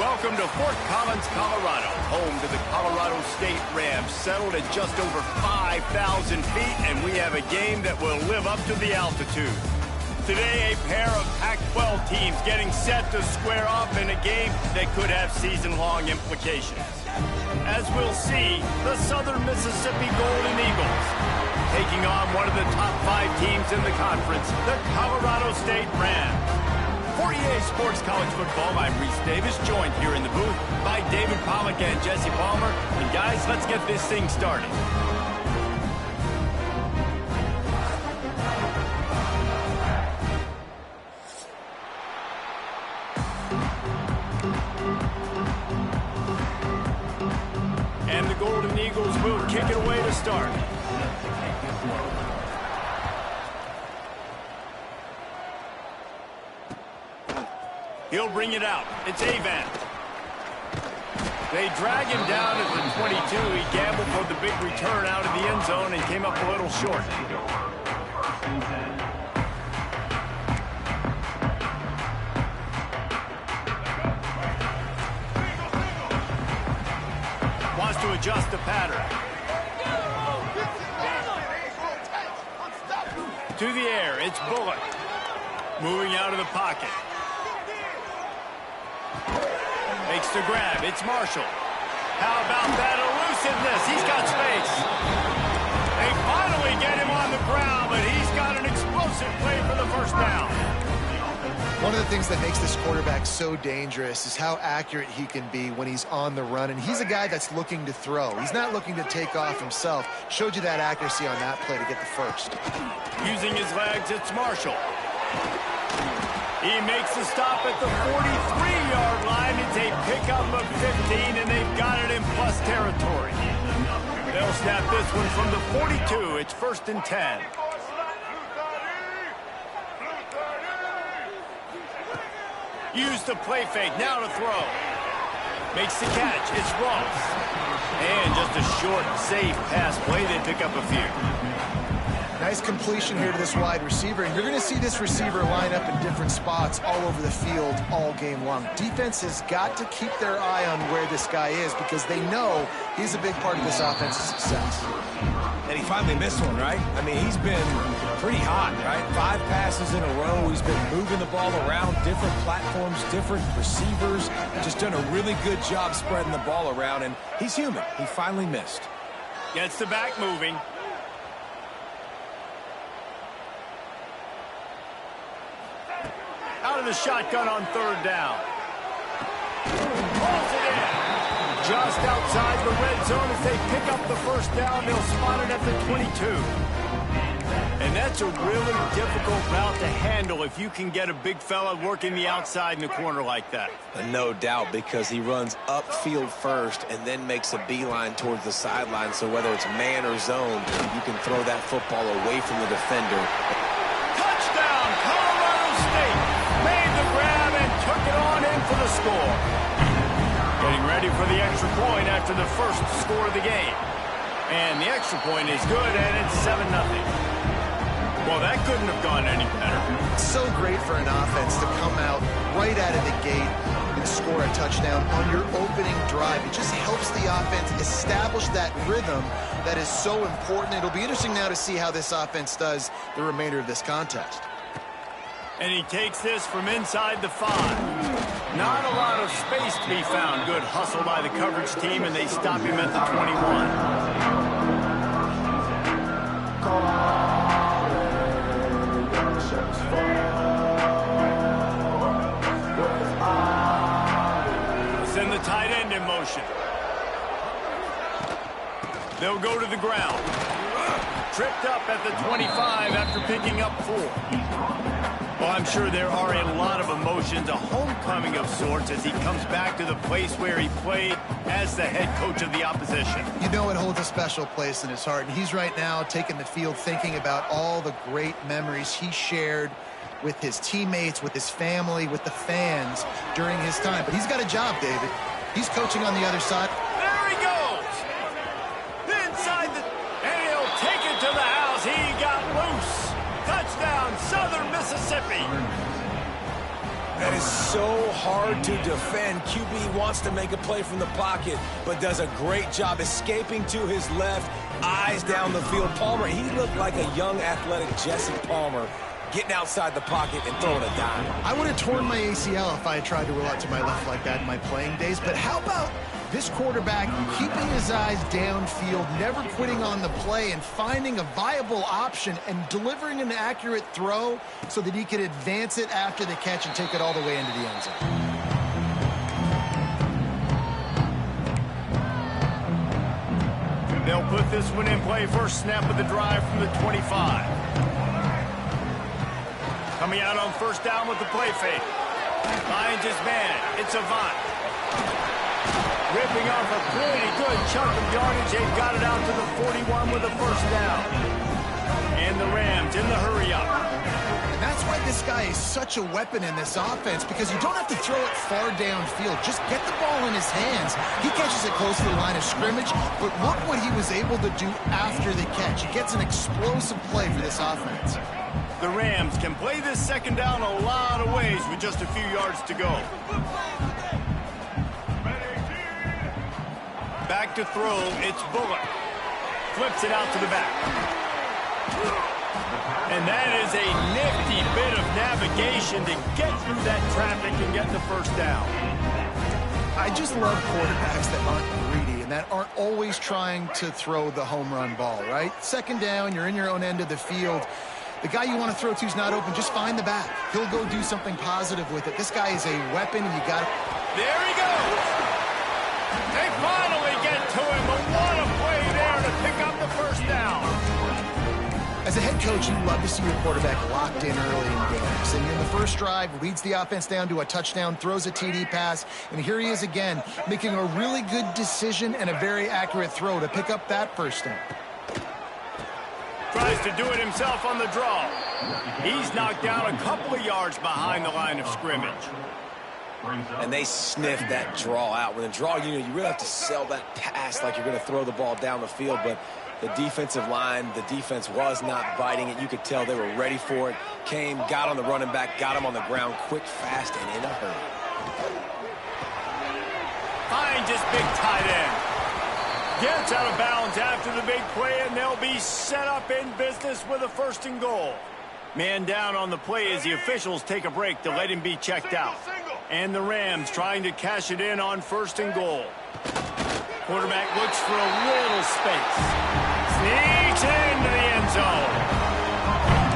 Welcome to Fort Collins, Colorado, home to the Colorado State Rams, settled at just over 5,000 feet, and we have a game that will live up to the altitude. Today, a pair of Pac-12 teams getting set to square off in a game that could have season-long implications. As we'll see, the Southern Mississippi Golden Eagles taking on one of the top 5 teams in the conference, the Colorado State Rams. For EA Sports College Football, I'm Reese Davis, joined here in the booth by David Pollack and Jesse Palmer. And guys, let's get this thing started. And the Golden Eagles will kick it away to start. He'll bring it out. It's Avan. They drag him down at the 22. He gambled for the big return out of the end zone and came up a little short. Wants to adjust the pattern. To the air, it's Bullock. Moving out of the pocket. Makes the grab. It's Marshall. How about that elusiveness? He's got space. They finally get him on the ground, but he's got an explosive play for the first down. One of the things that makes this quarterback so dangerous is how accurate he can be when he's on the run. And he's a guy that's looking to throw. He's not looking to take off himself. Showed you that accuracy on that play to get the first. Using his legs, it's Marshall. He makes the stop at the 43-yard line. It's a pickup of 15, and they've got it in plus territory. They'll snap this one from the 42. It's 1st and 10. Use the play fake. Now to throw. Makes the catch. It's Ross. And just a short, safe pass play. They pick up a few. Nice completion here to this wide receiver, and you're going to see this receiver line up in different spots all over the field all game long. Defense has got to keep their eye on where this guy is because they know he's a big part of this offense's success. And he finally missed one, right? I mean, he's been pretty hot, right? 5 passes in a row. He's been moving the ball around, different platforms, different receivers. Just done a really good job spreading the ball around, and he's human. He finally missed. Gets the back moving. Out of the shotgun on 3rd down. Pulls it in. Just outside the red zone as they pick up the first down. They'll spot it at the 22. And that's a really difficult route to handle if you can get a big fella working the outside in the corner like that. No doubt, because he runs upfield first and then makes a beeline towards the sideline. So whether it's man or zone, you can throw that football away from the defender. Touchdown, Colorado State. Made the grab and took it on in for the score. Getting ready for the extra point after the first score of the game. And the extra point is good, and it's 7-0. Well, that couldn't have gone any better. It's so great for an offense to come out right out of the gate and score a touchdown on your opening drive. It just helps the offense establish that rhythm that is so important. It'll be interesting now to see how this offense does the remainder of this contest. And he takes this from inside the 5. Not a lot of space to be found. Good hustle by the coverage team, and they stop him at the 21. Send the tight end in motion. They'll go to the ground. Tripped up at the 25 after picking up 4. Well, I'm sure there are a lot of emotions, a homecoming of sorts as he comes back to the place where he played as the head coach of the opposition. You know it holds a special place in his heart, and he's right now taking the field thinking about all the great memories he shared with his teammates, with his family, with the fans during his time. But he's got a job, David. He's coaching on the other side. There he goes! Inside the... and he'll take it to the house. He got loose. Touchdown, Southern Mississippi. That is so hard to defend. QB wants to make a play from the pocket, but does a great job escaping to his left, eyes down the field. Palmer, he looked like a young, athletic Jesse Palmer, getting outside the pocket and throwing a dime. I would have torn my ACL if I had tried to roll out to my left like that in my playing days, but how about this quarterback keeping his eyes downfield, never quitting on the play, and finding a viable option and delivering an accurate throw so that he could advance it after the catch and take it all the way into the end zone. They'll put this one in play. First snap of the drive from the 25. Coming out on first down with the play fake. Finds his man. It's Avant. Ripping off a pretty good chunk of yardage. They've got it out to the 41 with a first down. And the Rams in the hurry-up. And that's why this guy is such a weapon in this offense, because you don't have to throw it far downfield. Just get the ball in his hands. He catches it close to the line of scrimmage, but look what he was able to do after the catch. He gets an explosive play for this offense. The Rams can play this second down a lot of ways with just a few yards to go. Back to throw, it's Bullock. Flips it out to the back. And that is a nifty bit of navigation to get through that traffic and get the first down. I just love quarterbacks that aren't greedy and that aren't always trying to throw the home run ball, right? Second down, you're in your own end of the field. The guy you want to throw to is not open. Just find the back. He'll go do something positive with it. This guy is a weapon, and you got to... There he goes. They finally get to him, but what a play there to pick up the first down. As a head coach, you love to see your quarterback locked in early in games. And in the first drive, leads the offense down to a touchdown, throws a TD pass, and here he is again, making a really good decision and a very accurate throw to pick up that first down. Tries to do it himself on the draw. He's knocked down a couple of yards behind the line of scrimmage. And they sniffed that draw out. When the draw, you really have to sell that pass like you're going to throw the ball down the field, but the defensive line, the defense was not biting it. You could tell they were ready for it. Came, got on the running back, got him on the ground quick, fast, and in a hurry. Finds his big tight end. Gets out of bounds after the big play, and they'll be set up in business with a first and goal. Man down on the play as the officials take a break to let him be checked out. And the Rams trying to cash it in on first and goal. Quarterback looks for a little space. Sneaks into the end zone.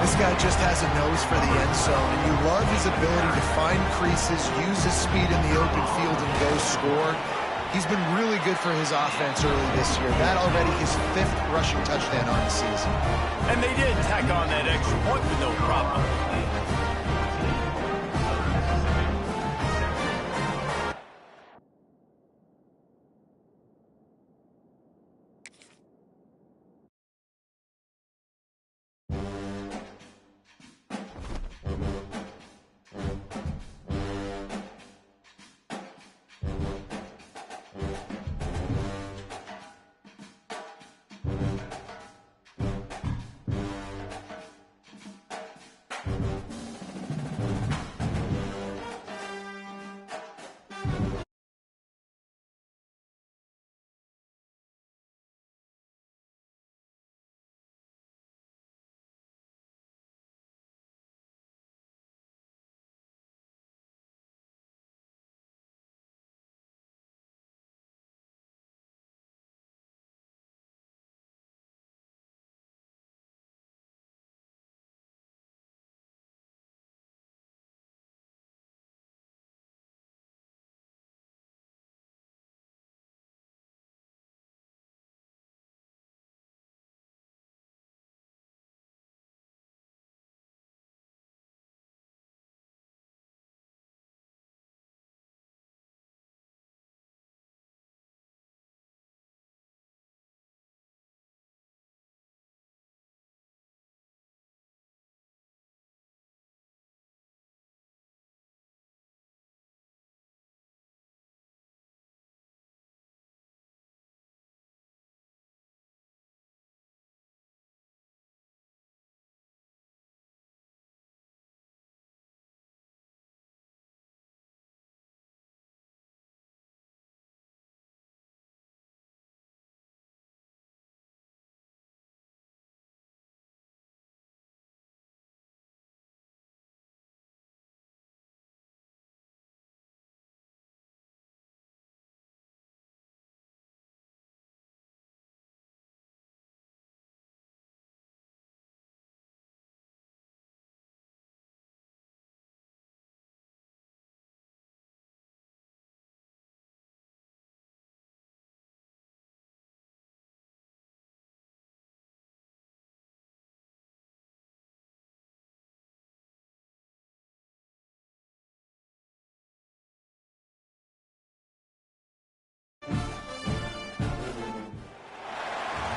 This guy just has a nose for the end zone, and you love his ability to find creases, use his speed in the open field, and go score. He's been really good for his offense early this year. That already his 5th rushing touchdown on the season. And they did tack on that extra point with no problem.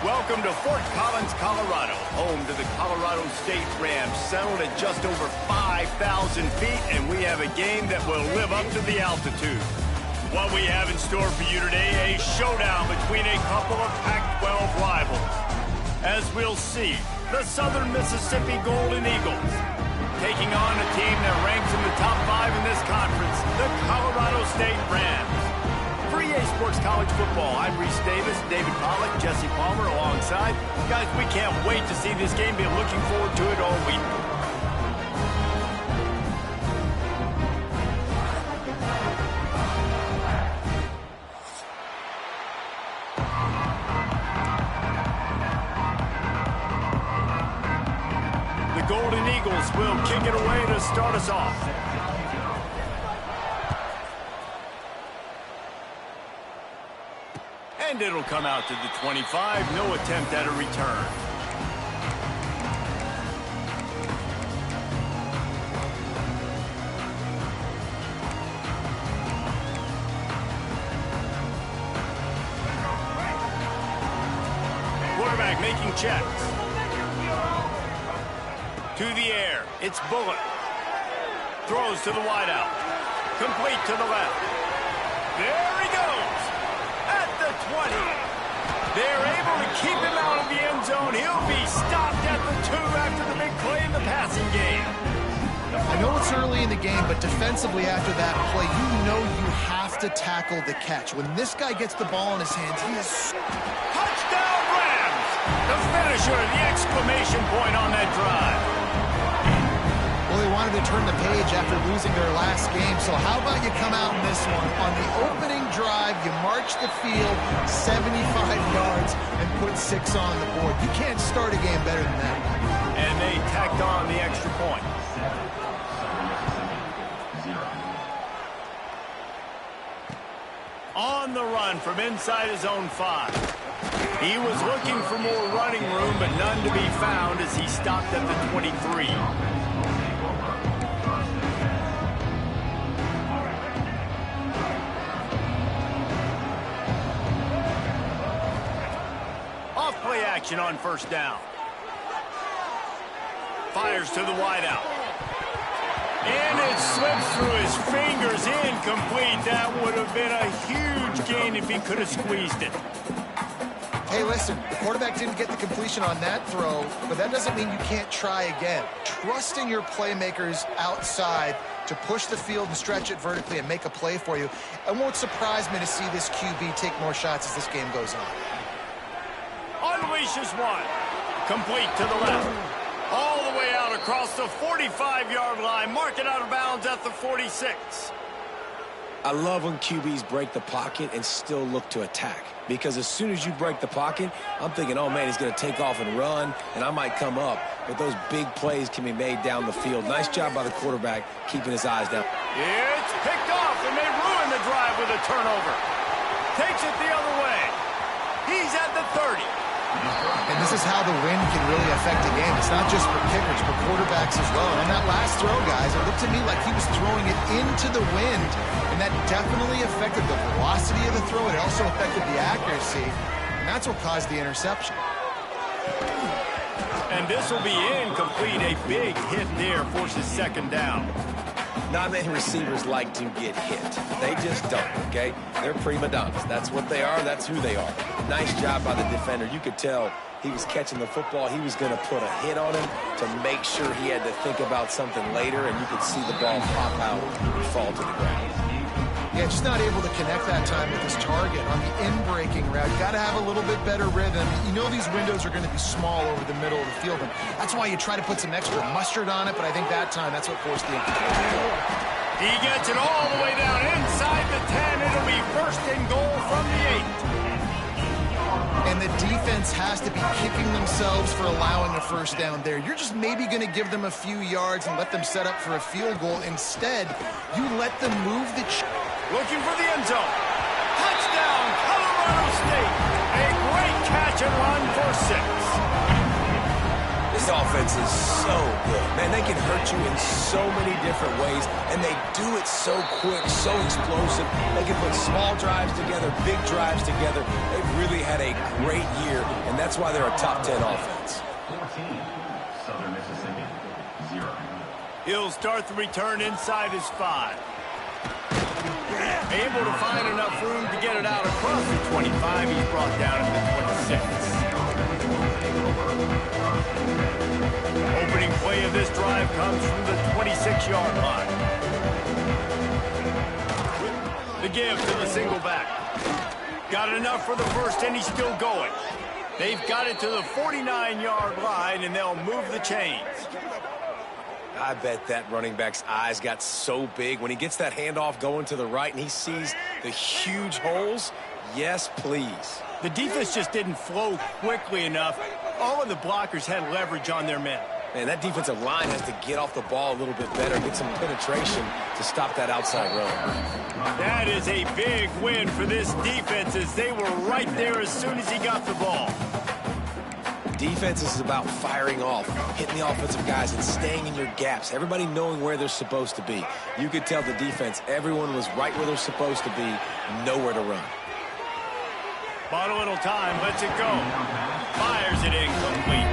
Welcome to Fort Collins, Colorado, home to the Colorado State Rams, settled at just over 5,000 feet, and we have a game that will live up to the altitude. What we have in store for you today, a showdown between a couple of Pac-12 rivals. As we'll see, the Southern Mississippi Golden Eagles taking on a team that ranks in the top 5 in this conference, the Colorado State Rams. For EA Sports College Football, I'm Reese Davis, David Pollack, Jesse Palmer alongside. Guys, we can't wait to see this game. Been looking forward to it all week. The Golden Eagles will kick it away to start us off. And it'll come out to the 25. No attempt at a return. Quarterback making checks. To the air. It's Bullock. Throws to the wideout. Complete to the left. There he goes. At the 20. They're able to keep him out of the end zone. He'll be stopped at the 2 after the big play in the passing game. I know it's early in the game, but defensively after that play, you know you have to tackle the catch. When this guy gets the ball in his hands, he is... Touchdown Rams! The finisher, the exclamation point on that drive. Well, they wanted to turn the page after losing their last game, so how about you come out in this one? On the opening drive, you march the field 75 yards and put 6 on the board. You can't start a game better than that. And they tacked on the extra point. On the run from inside his own 5. He was looking for more running room, but none to be found as he stopped at the 23. Off-play action on first down. Fires to the wideout. And it slips through his fingers, incomplete. That would have been a huge gain if he could have squeezed it. Hey, listen, the quarterback didn't get the completion on that throw, but that doesn't mean you can't try again. Trusting your playmakers outside to push the field and stretch it vertically and make a play for you. It won't surprise me to see this QB take more shots as this game goes on. Unleashes one. Complete to the left. All the way out across the 45-yard line. Mark it out of bounds at the 46. I love when QBs break the pocket and still look to attack. Because as soon as you break the pocket, I'm thinking, oh, man, he's going to take off and run, and I might come up. But those big plays can be made down the field. Nice job by the quarterback keeping his eyes down. It's picked off, and they ruin the drive with a turnover. Takes it the other way. He's at the 30. And this is how the wind can really affect a game. It's not just for kickers, but quarterbacks as well. And that last throw, guys, it looked to me like he was throwing it into the wind, and that definitely affected the velocity of the throw. It also affected the accuracy, and that's what caused the interception. And this will be incomplete. A big hit there forces second down. Not many receivers like to get hit. They just don't, okay? They're prima donnas. That's what they are. That's who they are. Nice job by the defender. You could tell he was catching the football. He was going to put a hit on him to make sure he had to think about something later, and you could see the ball pop out and fall to the ground. Yeah, just not able to connect that time with his target on the in-breaking route. You got to have a little bit better rhythm. You know these windows are going to be small over the middle of the field, and that's why you try to put some extra mustard on it, but I think that time that's what forced the incompletion. He gets it all the way down inside the 10. It'll be first and goal from the 8. And the defense has to be kicking themselves for allowing a first down there. You're just maybe going to give them a few yards and let them set up for a field goal. Instead, you let them move the... Looking for the end zone. Touchdown, Colorado State. A great catch and run for 6. This offense is so good. Man, they can hurt you in so many different ways, and they do it so quick, so explosive. They can put small drives together, big drives together. They've really had a great year, and that's why they're a top 10 offense. 14, Southern Mississippi, 0. He'll start the return inside his 5. Able to find enough room to get it out across the 25. He's brought down at the 26. Opening play of this drive comes from the 26-yard line. The give to the single back. Got enough for the first, and he's still going. They've got it to the 49-yard line, and they'll move the chains. I bet that running back's eyes got so big when he gets that handoff going to the right and he sees the huge holes. Yes, please. The defense just didn't flow quickly enough. All of the blockers had leverage on their men. Man, that defensive line has to get off the ball a little bit better, get some penetration to stop that outside run. That is a big win for this defense as they were right there as soon as he got the ball. Defense is about firing off, hitting the offensive guys and staying in your gaps. Everybody knowing where they're supposed to be. You could tell the defense, everyone was right where they're supposed to be, nowhere to run. Bought a little time, lets it go. Fires it incomplete.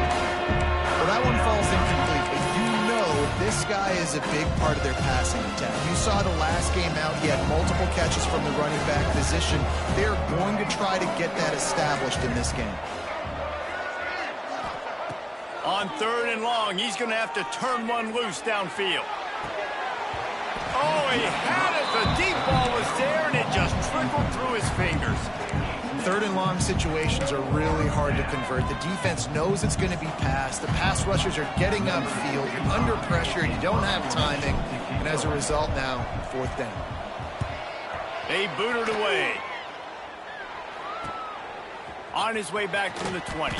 Well, that one falls incomplete, but you know this guy is a big part of their passing attack. You saw the last game out, he had multiple catches from the running back position. They're going to try to get that established in this game. On 3rd and long, he's going to have to turn one loose downfield. Oh, he had it. The deep ball was there, and it just trickled through his fingers. 3rd and long situations are really hard to convert. The defense knows it's going to be passed. The pass rushers are getting upfield. You're under pressure. You don't have timing. And as a result now, 4th down. They booted away. On his way back from the 20.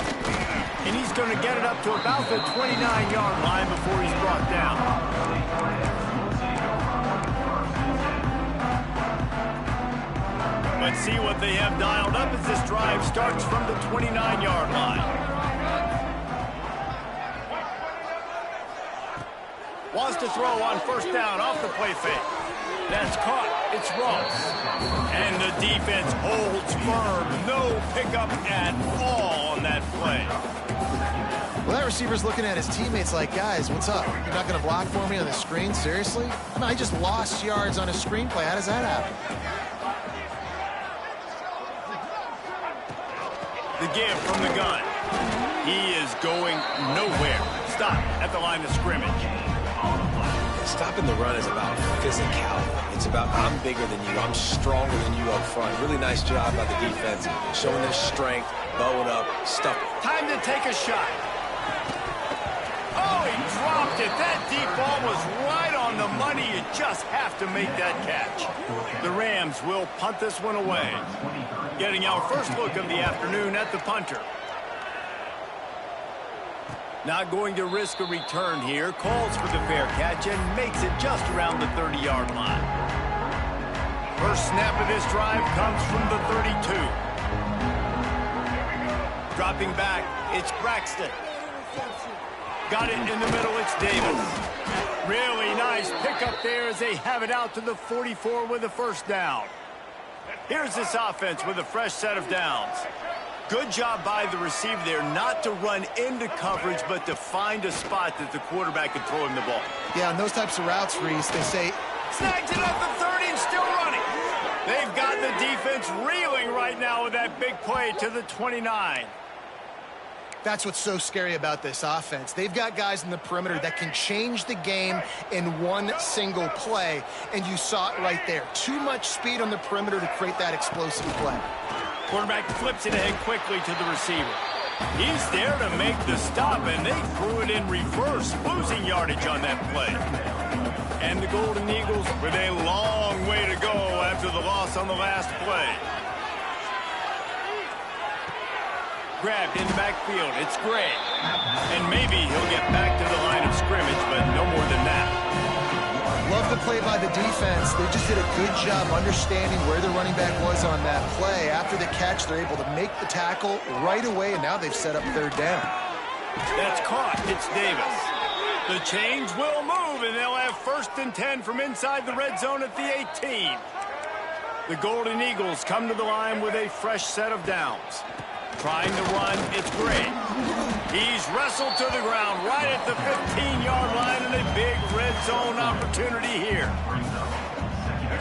And he's going to get it up to about the 29-yard line before he's brought down. Let's see what they have dialed up as this drive starts from the 29-yard line. Wants to throw on 1st down off the play fake. That's caught. It's Ross. And the defense holds firm. No pickup at all on that play. Well, that receiver's looking at his teammates like, guys, what's up? You're not going to block for me on the screen? Seriously? I mean, I just lost yards on a screenplay. How does that happen? The give from the gun. He is going nowhere. Stop at the line of scrimmage. Stopping the run is about physicality. It's about I'm bigger than you, I'm stronger than you up front. Really nice job by the defense, showing their strength, bowing up, stuff. Time to take a shot. Oh, he dropped it. That deep ball was right on the money. You just have to make that catch. The Rams will punt this one away. Getting our first look of the afternoon at the punter. Not going to risk a return here. Calls for the fair catch and makes it just around the 30-yard line. First snap of this drive comes from the 32. Dropping back, it's Braxton. Got it in the middle, it's Davis. Really nice pickup there as they have it out to the 44 with a 1st down. Here's this offense with a fresh set of downs. Good job by the receiver there not to run into coverage, but to find a spot that the quarterback can throw him the ball. Yeah, on those types of routes, Reese, they say... Snags it at the 30 and still running. They've got the defense reeling right now with that big play to the 29. That's what's so scary about this offense. They've got guys in the perimeter that can change the game in one single play, and you saw it right there. Too much speed on the perimeter to create that explosive play. Quarterback flips it ahead quickly to the receiver. He's there to make the stop, and they threw it in reverse, losing yardage on that play. And the Golden Eagles with a long way to go after the loss on the last play. Grabbed in the backfield. It's Gray. And maybe he'll get back to the line of scrimmage, but no more than that. Love the play by the defense. They just did a good job understanding where the running back was on that play. After the catch, they're able to make the tackle right away, and now they've set up 3rd down. That's caught. It's Davis. The chains will move, and they'll have 1st and 10 from inside the red zone at the 18. The Golden Eagles come to the line with a fresh set of downs. Trying to run, it's Gray. He's wrestled to the ground right at the 15-yard line, and a big red zone opportunity here.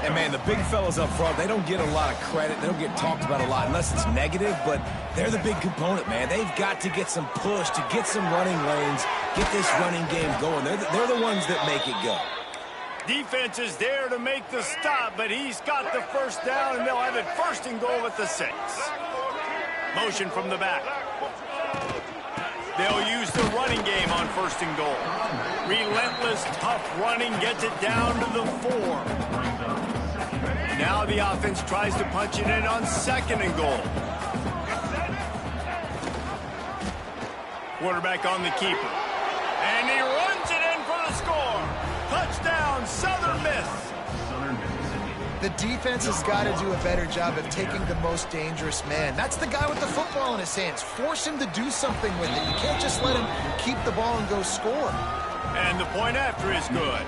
And, man, the big fellas up front, they don't get a lot of credit. They don't get talked about a lot unless it's negative, but they're the big component, man. They've got to get some push, to get some running lanes, get this running game going. They're the ones that make it go. Defense is there to make the stop, but he's got the 1st down, and they'll have it 1st and goal at the 6. Motion from the back. They'll use the running game on 1st and goal. Relentless, tough running gets it down to the 4. Now the offense tries to punch it in on 2nd and goal. Quarterback on the keeper. And he runs it in for the score. Touchdown, Southern Miss. The defense has got to do a better job of taking the most dangerous man. That's the guy with the football in his hands. Force him to do something with it. You can't just let him keep the ball and go score. And the point after is good.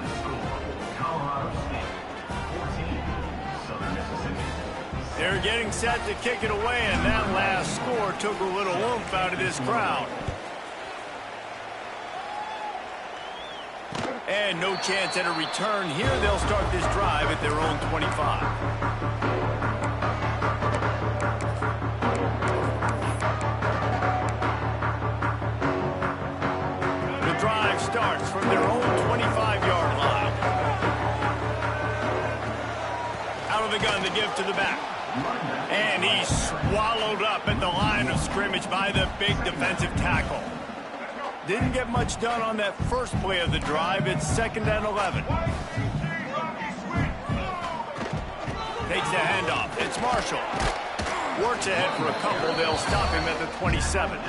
They're getting set to kick it away, and that last score took a little oomph out of this crowd. And no chance at a return here. They'll start this drive at their own 25. The drive starts from their own 25-yard line. Out of the gun to give to the back. And he's swallowed up at the line of scrimmage by the big defensive tackle. Didn't get much done on that first play of the drive. It's 2nd and 11. Takes the handoff. It's Marshall. Works ahead for a couple. They'll stop him at the 27.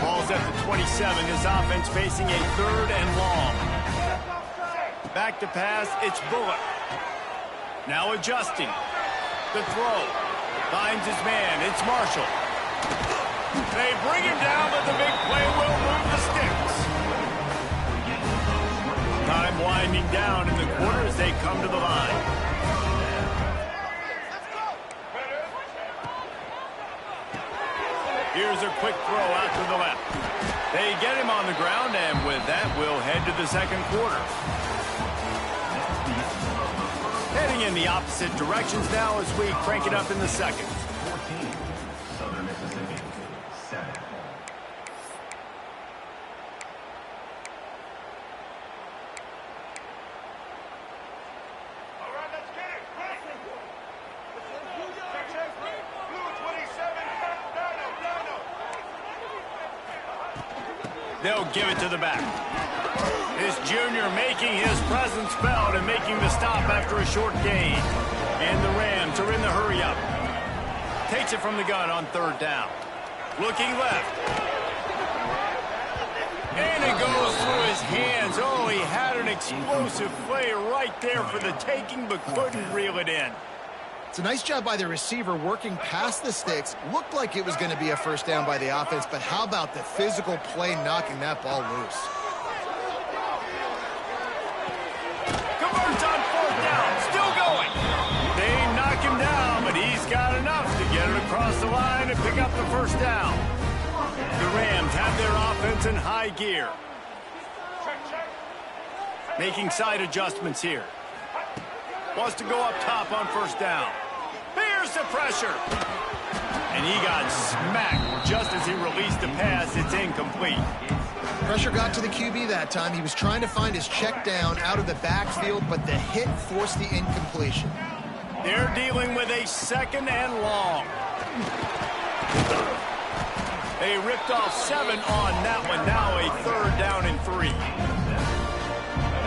Ball's at the 27. His offense facing a 3rd and long. Back to pass. It's Bullock. Now adjusting. The throw. Finds his man. It's Marshall. They bring him down, but the big play will move the sticks. Time winding down in the quarter as they come to the line. Here's a quick throw out to the left. They get him on the ground, and with that, we'll head to the 2nd quarter. Heading in the opposite directions now as we crank it up in the 2nd. 14, Southern Mississippi, 7. All right, let's get it. They'll give it to the back. This junior making his presence felt and making the stop after a short gain. And the Rams are in the hurry-up. Takes it from the gun on 3rd down. Looking left. And it goes through his hands. Oh, he had an explosive play right there for the taking, but couldn't reel it in. It's a nice job by the receiver working past the sticks. Looked like it was going to be a 1st down by the offense, but how about the physical play knocking that ball loose? Converts on 4th down. Still going. They knock him down, but he's got enough to get it across the line and pick up the 1st down. The Rams have their offense in high gear. Making side adjustments here. Wants to go up top on 1st down. Here's the pressure. And he got smacked just as he released the pass. It's incomplete. Pressure got to the QB that time. He was trying to find his check down out of the backfield, but the hit forced the incompletion. They're dealing with a 2nd and long. They ripped off 7 on that one. Now a 3rd down and 3.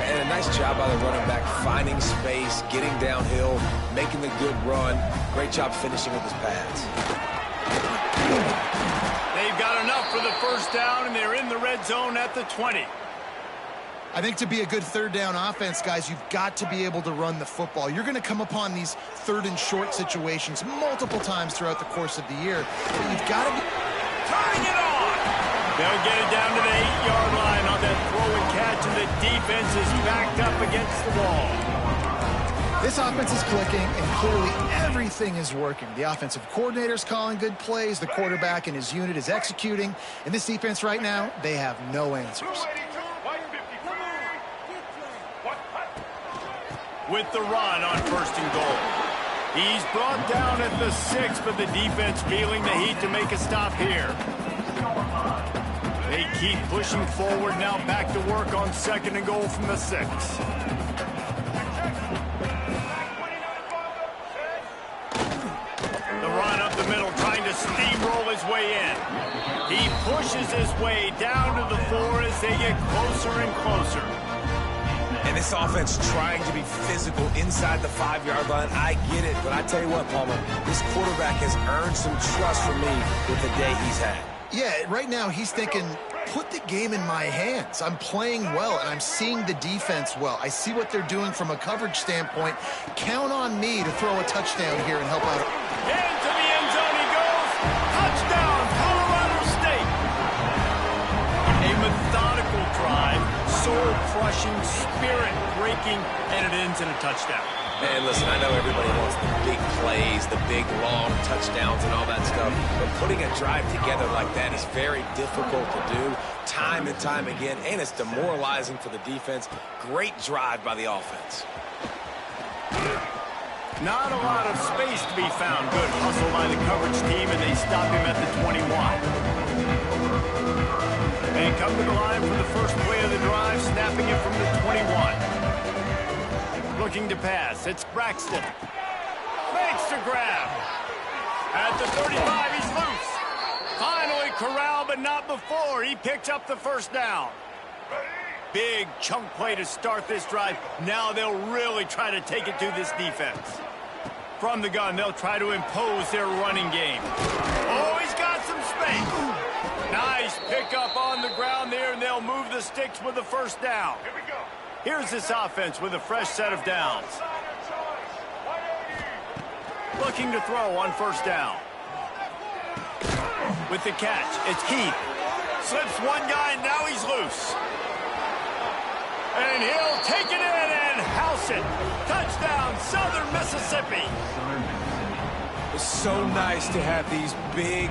And a nice job by the running back, finding space, getting downhill, making the good run. Great job finishing with his pass. They've got enough for the 1st down, and they're in the red zone at the 20. I think to be a good third down offense, guys, you've got to be able to run the football. You're going to come upon these third and short situations multiple times throughout the course of the year. But you've got to be turning it on. They'll get it down to the 8-yard line on that throw and catch, and the defense is backed up against the wall. This offense is clicking, and clearly everything is working. The offensive coordinator's calling good plays. The quarterback and his unit is executing. And this defense right now, they have no answers. With the run on 1st and goal. He's brought down at the 6, but the defense feeling the heat to make a stop here. They keep pushing forward, now back to work on 2nd and goal from the 6. The run up the middle, trying to steamroll his way in. He pushes his way down to the 4 as they get closer and closer. And this offense trying to be physical inside the 5-yard line. I get it, but I tell you what, Palmer, this quarterback has earned some trust from me with the day he's had. Yeah, right now he's thinking, put the game in my hands. I'm playing well, and I'm seeing the defense well. I see what they're doing from a coverage standpoint. Count on me to throw a touchdown here and help out. Into the end zone he goes. Touchdown, Colorado State. A methodical drive, soul-crushing, spirit-breaking, and it ends in a touchdown. Man, listen, I know everybody wants the big plays, the big, long touchdowns and all that stuff, but putting a drive together like that is very difficult to do time and time again, and it's demoralizing for the defense. Great drive by the offense. Not a lot of space to be found. Good hustle by the coverage team, and they stop him at the 21. And come to the line for the first play of the drive, snapping it from the 21. Looking to pass, it's Braxton. Fakes to grab. At the 35, he's loose. Finally corralled, but not before. He picked up the 1st down. Big chunk play to start this drive. Now they'll really try to take it to this defense. From the gun, they'll try to impose their running game. Oh, he's got some space. Nice pickup on the ground there, and they'll move the sticks with the 1st down. Here we go. Here's this offense with a fresh set of downs. Looking to throw on 1st down. With the catch, it's Keith. Slips one guy, and now he's loose. And he'll take it in and house it. Touchdown, Southern Mississippi. It's so nice to have these big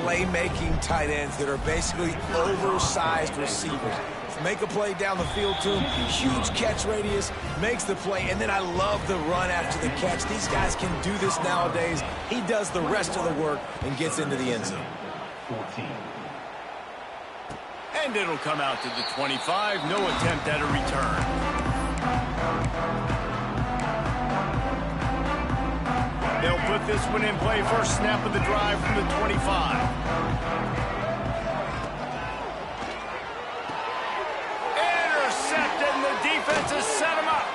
playmaking tight ends that are basically oversized receivers. Make a play down the field to him, huge catch radius, makes the play, and then I love the run after the catch. These guys can do this nowadays. He does the rest of the work and gets into the end zone. 14. And it'll come out to the 25. No attempt at a return. They'll put this one in play. First snap of the drive from the 25. Defense has set him up.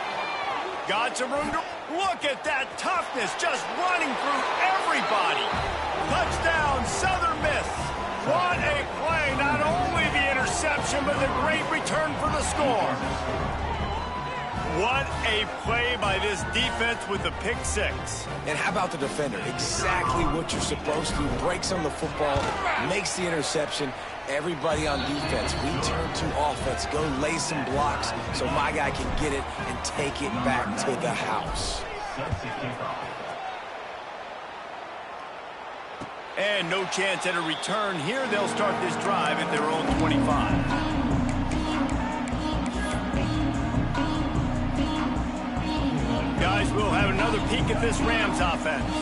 Got some room to look at that toughness, just running through everybody. Touchdown, Southern Miss. What a play. Not only the interception, but the great return for the score. What a play by this defense with the pick 6. And how about the defender? Exactly what you're supposed to. Breaks on the football, makes the interception. Everybody on defense, we turn to offense. Go lay some blocks so my guy can get it and take it back to the house. And no chance at a return here. They'll start this drive at their own 25. Guys, we'll have another peek at this Rams offense.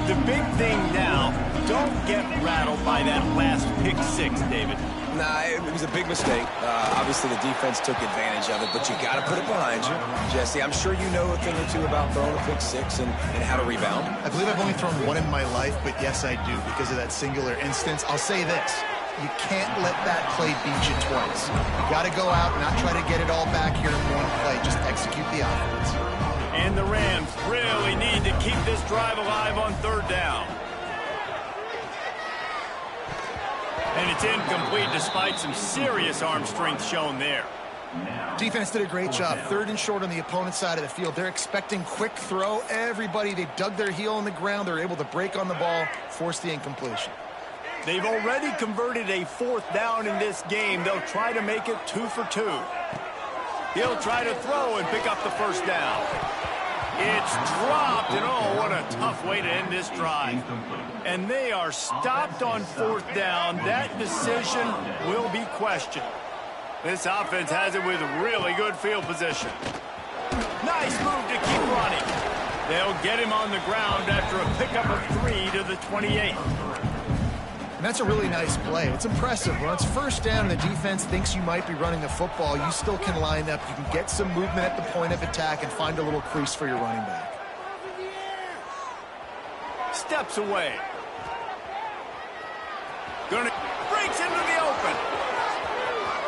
The big thing now, don't get rattled by that last pick 6, David. Nah, it was a big mistake. Obviously, the defense took advantage of it, but you got to put it behind you. Jesse, I'm sure you know a thing or two about throwing a pick 6 and how to rebound. I believe I've only thrown one in my life, but yes, I do because of that singular instance. I'll say this. You can't let that play beat you twice. You got to go out and not try to get it all back here in one play. Just execute the offense. And the Rams really need to keep this drive alive on 3rd down. And it's incomplete despite some serious arm strength shown there. Defense did a great job. 3rd and short on the opponent's side of the field. They're expecting quick throw. Everybody, they dug their heel on the ground. They're able to break on the ball, force the incompletion. They've already converted a 4th down in this game. They'll try to make it 2 for 2. He'll try to throw and pick up the 1st down. It's dropped, and oh, what a tough way to end this drive. And they are stopped on 4th down. That decision will be questioned. This offense has it with really good field position. Nice move to keep running. They'll get him on the ground after a pickup of 3 to the 28. And that's a really nice play. It's impressive. When it's 1st down and the defense thinks you might be running the football, you still can line up. You can get some movement at the point of attack and find a little crease for your running back. Steps away. Breaks into the open.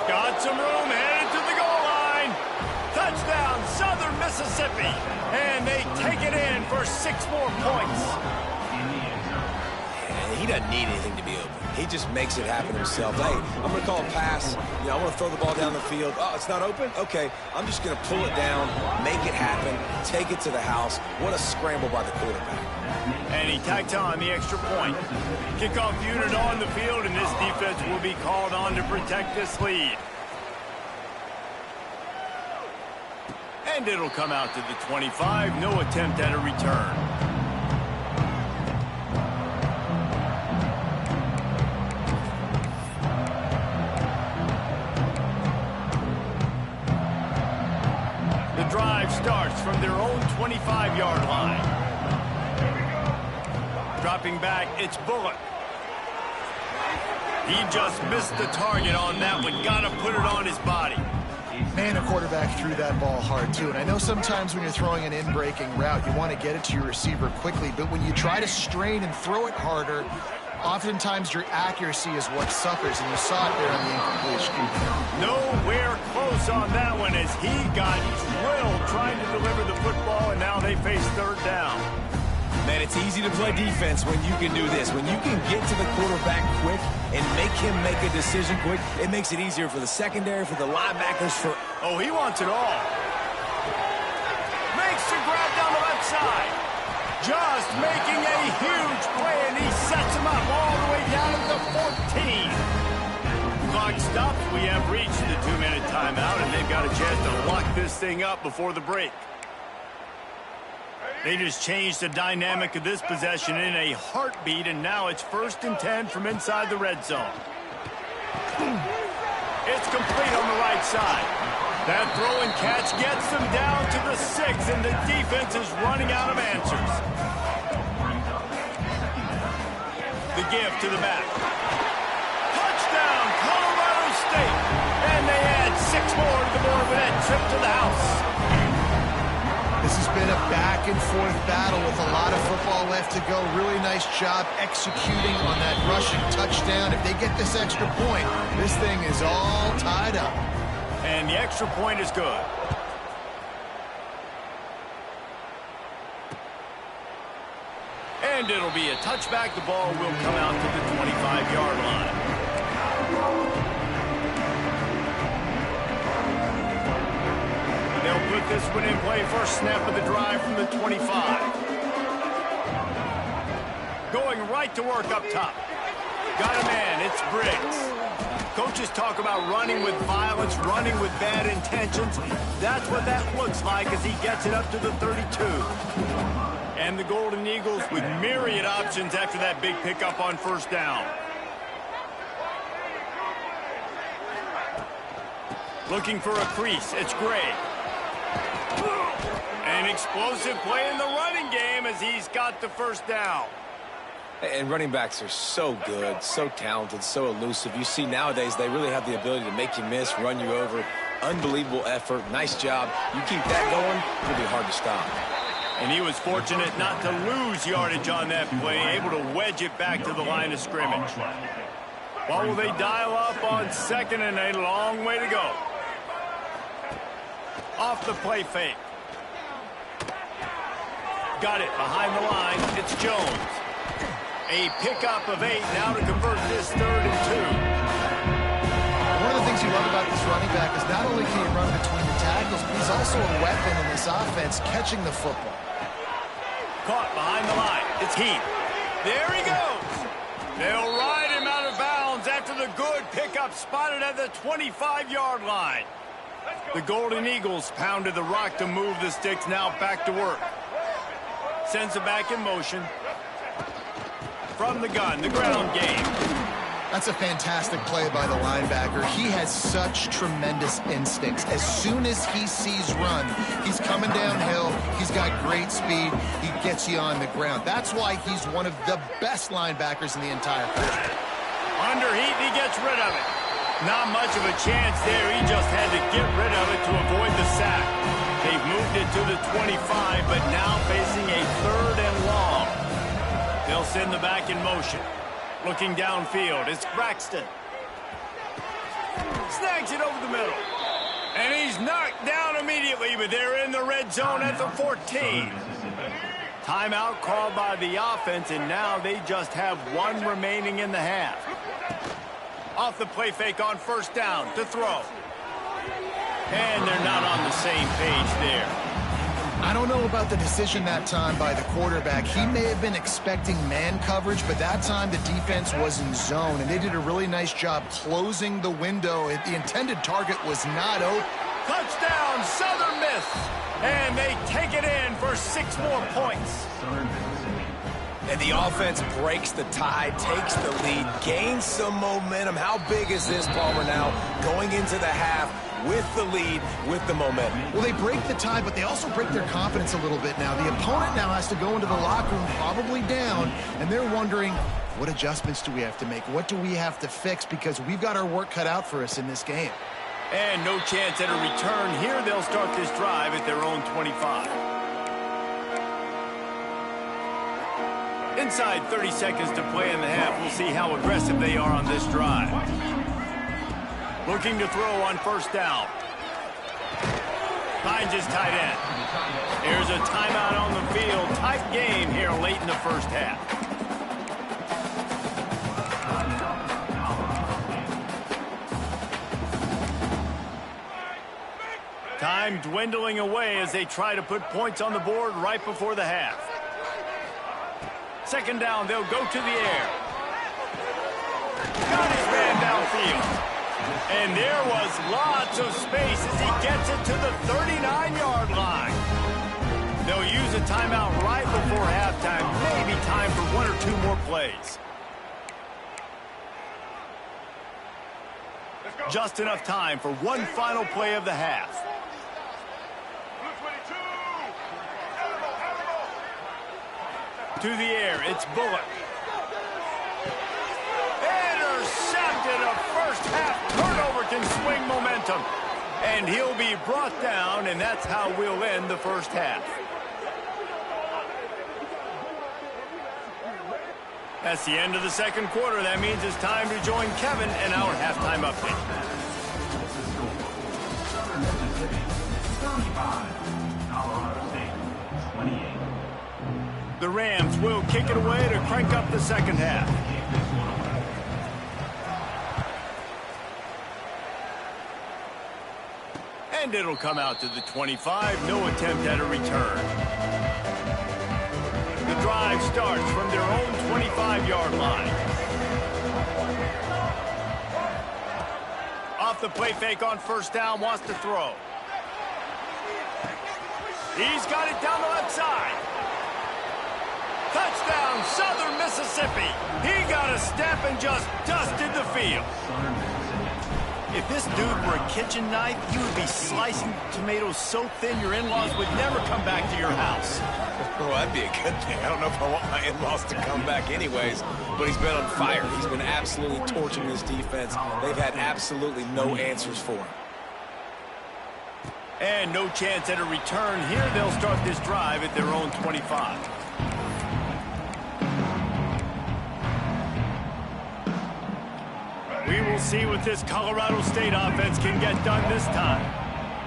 Got some room, headed to the goal line. Touchdown, Southern Mississippi. And they take it in for 6 more points. He doesn't need anything to be open. He just makes it happen himself. Hey, I'm going to call a pass. You know, I want to throw the ball down the field. Oh, it's not open? Okay, I'm just going to pull it down, make it happen, take it to the house. What a scramble by the quarterback. And he tacked on the extra point. Kickoff unit on the field, and this defense will be called on to protect this lead. And it'll come out to the 25. No attempt at a return. The drive starts from their own 25-yard line. Dropping back, it's Bullock. He just missed the target on that one. Got to put it on his body. Man, a quarterback threw that ball hard, too. And I know sometimes when you're throwing an in-breaking route, you want to get it to your receiver quickly. But when you try to strain and throw it harder, oftentimes your accuracy is what suffers. And you saw it there on the incompletion. Nowhere close on that one as he got drilled trying to deliver the football, and now they face 3rd down. Man, it's easy to play defense when you can do this. When you can get to the quarterback quick and make him make a decision quick, it makes it easier for the secondary, for the linebackers, for... Oh, he wants it all. Makes the grab down the left side. Just making a huge play, and he sets him up all the way down to the 14. Clock stops. We have reached the 2-minute timeout, and they've got a chance to lock this thing up before the break. They just changed the dynamic of this possession in a heartbeat, and now it's 1st and 10 from inside the red zone. It's complete on the right side. That throw and catch gets them down to the 6, and the defense is running out of answers. The give to the back. Touchdown, Colorado State. And they add 6 more to the board with that trip to the house. This has been a back-and-forth battle with a lot of football left to go. Really nice job executing on that rushing touchdown. If they get this extra point, this thing is all tied up. And the extra point is good. And it'll be a touchback. The ball will come out to the 25-yard line. They'll put this one in play. First snap of the drive from the 25. Going right to work up top. Got a man. It's Briggs. Coaches talk about running with violence, running with bad intentions. That's what that looks like as he gets it up to the 32. And the Golden Eagles with myriad options after that big pickup on 1st down. Looking for a crease. It's Gray. An explosive play in the running game as he's got the 1st down. And running backs are so good, so talented, so elusive. You see nowadays they really have the ability to make you miss, run you over. Unbelievable effort. Nice job. You keep that going, it'll be hard to stop. And he was fortunate not to lose yardage on that play, able to wedge it back to the line of scrimmage. What will they dial up on 2nd and a long way to go? Off the play fake. Got it behind the line. It's Jones. A pickup of 8 now to convert this 3rd and 2. One of the things you love about this running back is not only can he run between the tackles, but he's also a weapon in this offense, catching the football. Caught behind the line. It's Heath. There he goes. They'll ride him out of bounds after the good pickup spotted at the 25-yard line. The Golden Eagles pounded the rock to move the sticks. Now back to work. Sends it back in motion. From the gun, the ground game. That's a fantastic play by the linebacker. He has such tremendous instincts. As soon as he sees run, he's coming downhill. He's got great speed. He gets you on the ground. That's why he's one of the best linebackers in the entire country. Under heat, he gets rid of it. Not much of a chance there. He just had to get rid of it to avoid the sack. They've moved it to the 25, but now facing a 3rd and long. They'll send the back in motion. Looking downfield, it's Braxton. Snags it over the middle. And he's knocked down immediately, but they're in the red zone at the 14. Timeout called by the offense, and now they just have 1 remaining in the half. Off the play fake on 1st down to throw. And they're not on the same page there. I don't know about the decision that time by the quarterback. He may have been expecting man coverage, but that time the defense was in zone, and they did a really nice job closing the window. The intended target was not open. Touchdown, Southern Miss. And they take it in for 6 more points. And the offense breaks the tie, takes the lead, gains some momentum. How big is this, Palmer, now going into the half with the lead, with the momentum? Well, they break the tie, but they also break their confidence a little bit now. The opponent now has to go into the locker room probably down, and they're wondering, what adjustments do we have to make? What do we have to fix? Because we've got our work cut out for us in this game. And no chance at a return here. They'll start this drive at their own 25. Inside 30 seconds to play in the half. We'll see how aggressive they are on this drive. Looking to throw on 1st down. Finds his tight end. Here's a timeout on the field. Tight game here late in the 1st half. Time dwindling away as they try to put points on the board right before the half. 2nd down, they'll go to the air. Got his man downfield. And there was lots of space as he gets it to the 39-yard line. They'll use a timeout right before halftime. Maybe time for 1 or 2 more plays. Just enough time for 1 final play of the half. To the air, it's Bullock. Intercepted. A 1st half turnover can swing momentum. And he'll be brought down, and that's how we'll end the 1st half. That's the end of the 2nd quarter. That means it's time to join Kevin and our halftime update. 35, Colorado State, 28. The Rams will kick it away to crank up the 2nd half. And it'll come out to the 25. No attempt at a return. The drive starts from their own 25-yard line. Off the play fake on 1st down, wants to throw. He's got it down the left side. Touchdown, Southern Mississippi. He got a step and just dusted the field. If this dude were a kitchen knife, he would be slicing tomatoes so thin your in-laws would never come back to your house. Well, that'd be a good thing. I don't know if I want my in-laws to come back anyways, but he's been on fire. He's been absolutely torching this defense. They've had absolutely no answers for him. And no chance at a return here. They'll start this drive at their own 25. We will see what this Colorado State offense can get done this time.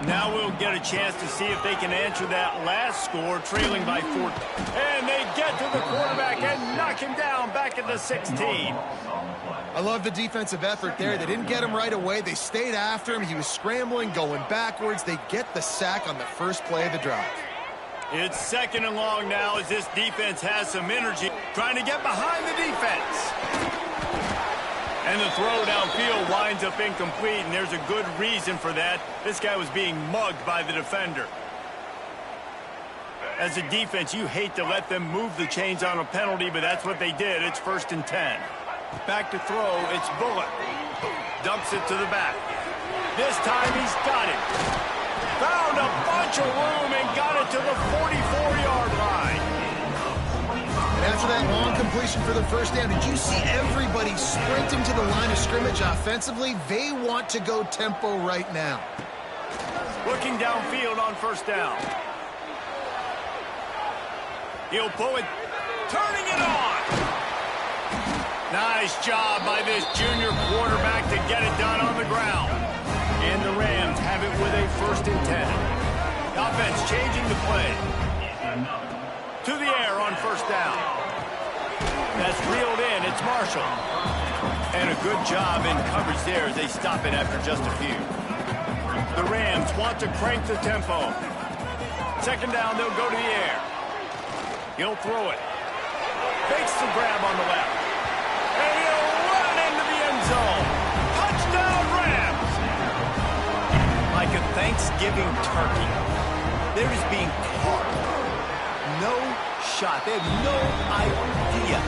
Now we'll get a chance to see if they can answer that last score, trailing by 4. And they get to the quarterback and knock him down back at the 16. I love the defensive effort there. They didn't get him right away. They stayed after him. He was scrambling, going backwards. They get the sack on the first play of the drive. It's 2nd and long now as this defense has some energy, trying to get behind the defense. And the throw downfield winds up incomplete, and there's a good reason for that. This guy was being mugged by the defender. As a defense, you hate to let them move the chains on a penalty, but that's what they did. It's 1st and 10. Back to throw, it's Bullock. Dumps it to the back. This time he's got it. Found a bunch of room and got it to the 44-yard line. And after that long completion for the first down, did you see everybody sprinting to the line of scrimmage offensively? They want to go tempo right now. Looking downfield on 1st down. He'll pull it, turning it on. Nice job by this junior quarterback to get it done on the ground. And the Rams have it with a 1st and 10. Offense changing the play. To the air on 1st down. That's reeled in. It's Marshall. And a good job in coverage there as they stop it after just a few. The Rams want to crank the tempo. 2nd down, they'll go to the air. He'll throw it. Fakes the grab on the left. And he'll run it into the end zone. Touchdown, Rams! Like a Thanksgiving turkey. They're just being carved. No shot. They have no idea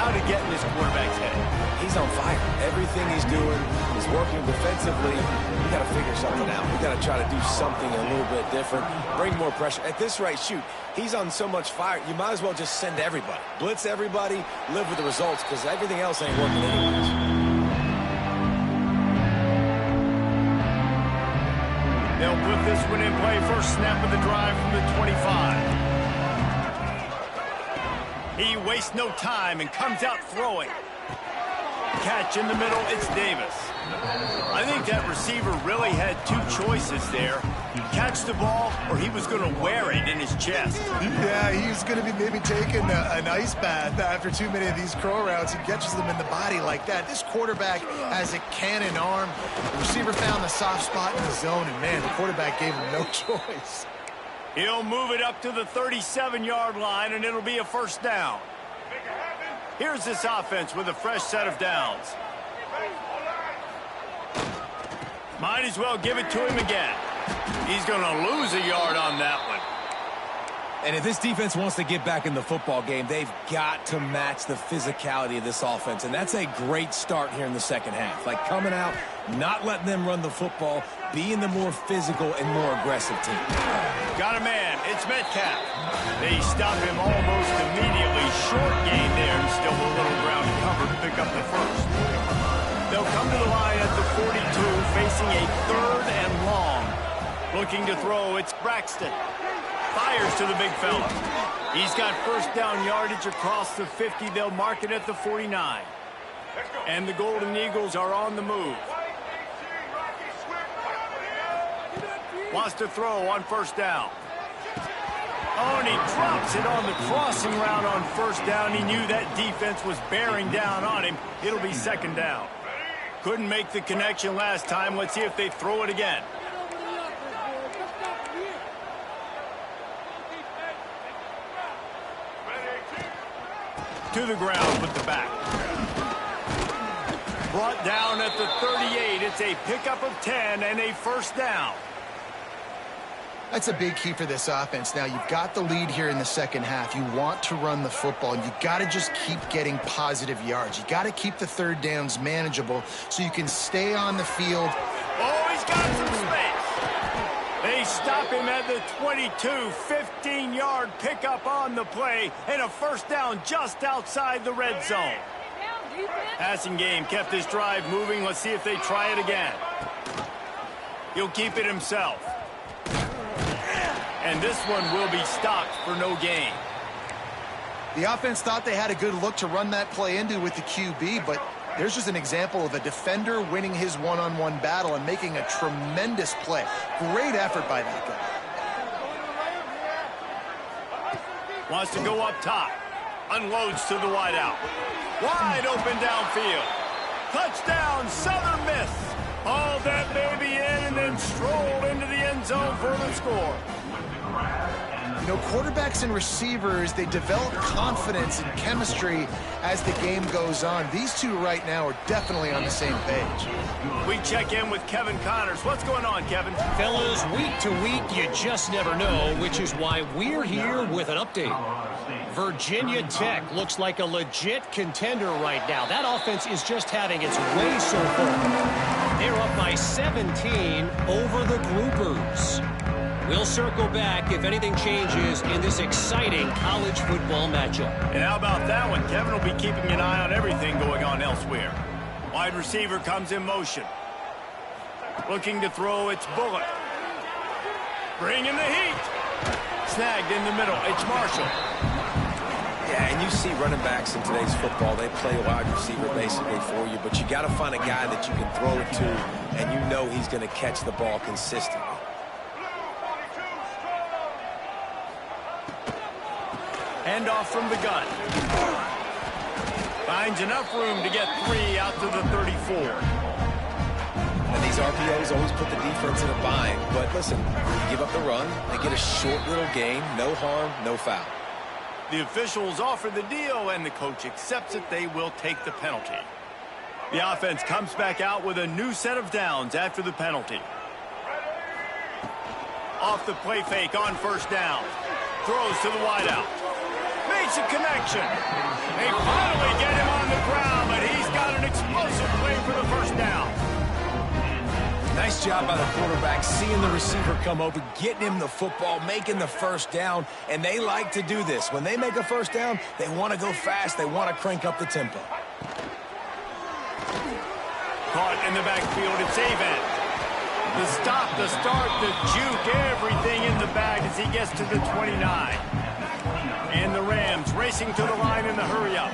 how to get in this quarterback's head. He's on fire. Everything he's doing is working defensively. We got to figure something out. We got to try to do something a little bit different. Bring more pressure. At this rate, shoot, he's on so much fire, you might as well just send everybody. Blitz everybody, live with the results, because everything else ain't working anyways. They'll put this one in play. First snap of the drive from the 25. He wastes no time and comes out throwing. Catch in the middle, it's Davis. I think that receiver really had 2 choices there. Catch the ball, or he was going to wear it in his chest. Yeah, he's going to be maybe taking an ice bath after too many of these crow routes. He catches them in the body like that. This quarterback has a cannon arm. The receiver found the soft spot in the zone, and man, the quarterback gave him no choice. He'll move it up to the 37-yard line, and it'll be a 1st down. Here's this offense with a fresh set of downs. Might as well give it to him again. He's going to lose a yard on that one. And if this defense wants to get back in the football game, they've got to match the physicality of this offense. And that's a great start here in the 2nd half. Like coming out, not letting them run the football, being the more physical and more aggressive team. Got a man. It's Metcalf. They stop him almost immediately. Short gain there and still a little ground to cover to pick up the 1st. They'll come to the line at the 42, facing a 3rd and long. Looking to throw, it's Braxton. Fires to the big fella. He's got 1st down yardage across the 50. They'll mark it at the 49. And the Golden Eagles are on the move. Wants to throw on 1st down. Oh, and he drops it on the crossing route on 1st down. He knew that defense was bearing down on him. It'll be 2nd down. Couldn't make the connection last time. Let's see if they throw it again. To the ground with the back. Brought down at the 38. It's a pickup of 10 and a 1st down. That's a big key for this offense. Now, you've got the lead here in the 2nd half. You want to run the football, and you got to just keep getting positive yards. You got to keep the 3rd downs manageable so you can stay on the field. Oh, he's got some space. They stop him at the 22, 15-yard pickup on the play, and a 1st down just outside the red zone. Passing game kept this drive moving. Let's see if they try it again. He'll keep it himself. And this one will be stopped for no gain. The offense thought they had a good look to run that play into with the QB, but There's just an example of a defender winning his one-on-one battle and making a tremendous play. Great effort by that guy. Wants to go up top. Unloads to the wideout. Wide open downfield. Touchdown, Southrn Miss. Hauled that baby in and then strolled into the end zone for the score. You know, quarterbacks and receivers, they develop confidence and chemistry as the game goes on. These two right now are definitely on the same page. We check in with Kevin Connors. What's going on, Kevin? Fellas, week to week, you just never know, which is why we're here with an update. Virginia Tech looks like a legit contender right now. That offense is just having its way so far. They're up by 17 over the Groupers. We'll circle back if anything changes in this exciting college football matchup. And how about that one? Kevin will be keeping an eye on everything going on elsewhere. Wide receiver comes in motion. Looking to throw, it's Bullock. Bringing the heat. Snagged in the middle, it's Marshall. Yeah, and you see running backs in today's football, they play a wide receiver basically for you, but you got to find a guy that you can throw it to, and you know he's going to catch the ball consistently. Handoff from the gun. Finds enough room to get 3 out to the 34. And these RPOs always put the defense in a bind. But listen, you give up the run, they get a short little gain, no harm, no foul. The officials offer the deal, and the coach accepts it. They will take the penalty. The offense comes back out with a new set of downs after the penalty. Off the play fake on first down. Throws to the wideout. Makes a connection. They finally get him on the ground, but he's got an explosive play for the first down. Nice job by the quarterback, seeing the receiver come open, getting him the football, making the first down, and they like to do this. When they make a first down, they want to go fast. They want to crank up the tempo. Caught in the backfield, it's Avent. The stop, the start, the juke, everything in the bag as he gets to the 29. And the Rams racing to the line in the hurry-up.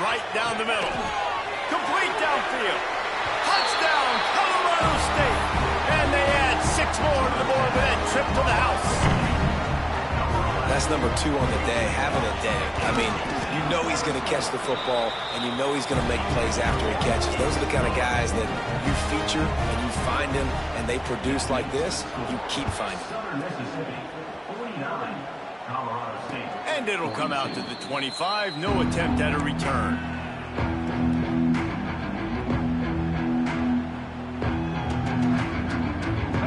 Right down the middle. Complete downfield. Touchdown, Colorado State. And they add 6 more to the board with that trip to the house. That's number 2 on the day, having a day. I mean, you know he's going to catch the football, and you know he's going to make plays after he catches. Those are the kind of guys that you feature, and you find them, and they produce like this, you keep finding them. And it'll come out to the 25. No attempt at a return.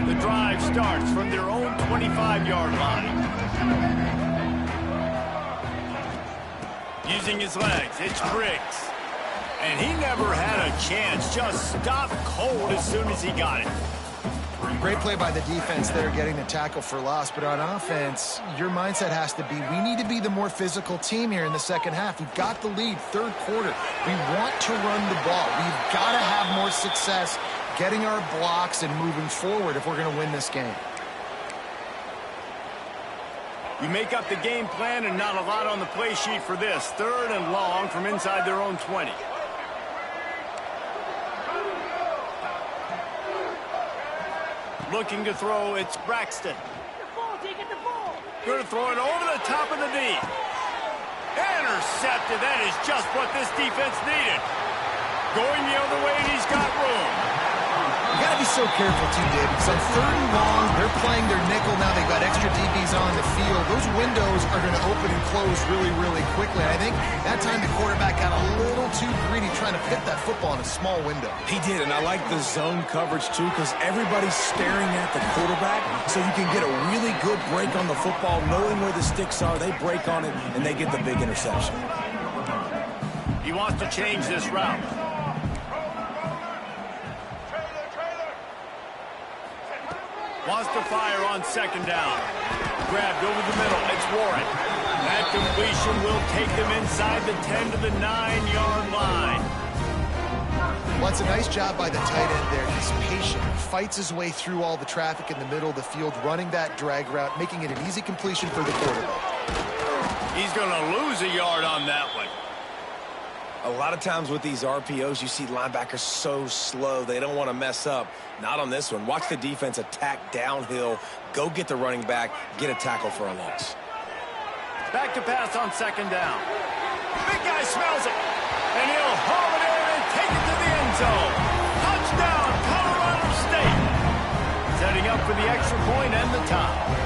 The drive starts from their own 25-yard line. Using his legs, it's Briggs. And he never had a chance. Just stopped cold as soon as he got it. Great play by the defense there, getting the tackle for loss. But on offense, your mindset has to be, we need to be the more physical team here in the second half. We've got the lead, third quarter. We want to run the ball. We've got to have more success getting our blocks and moving forward if we're going to win this game. You make up the game plan and not a lot on the play sheet for this. 3rd and long from inside their own 20. Looking to throw, it's Braxton. Going to throw it over the top of the D. Intercepted. That is just what this defense needed. Going the other way, and he's got room. You got to be so careful, too, Dave, because on 3rd and long, they're playing their nickel now. They've got extra DBs on the field. Those windows are going to open and close really, really quickly. And I think that time the quarterback got a little too greedy trying to fit that football in a small window. He did, and I like the zone coverage, too, because everybody's staring at the quarterback, so you can get a really good break on the football, knowing where the sticks are. They break on it, and they get the big interception. He wants to change this route. Wants to fire on 2nd down. Grabbed over the middle. It's Warren. That completion will take them inside the 10 to the 9-yard line. Well, it's a nice job by the tight end there. He's patient. Fights his way through all the traffic in the middle of the field, running that drag route, making it an easy completion for the quarterback. He's going to lose a yard on that one. A lot of times with these RPOs, you see linebackers so slow. They don't want to mess up. Not on this one. Watch the defense attack downhill, go get the running back, get a tackle for a loss. Back to pass on second down. Big guy smells it, and he'll haul it in and take it to the end zone. Touchdown, Colorado State. Setting up for the extra point and the tie.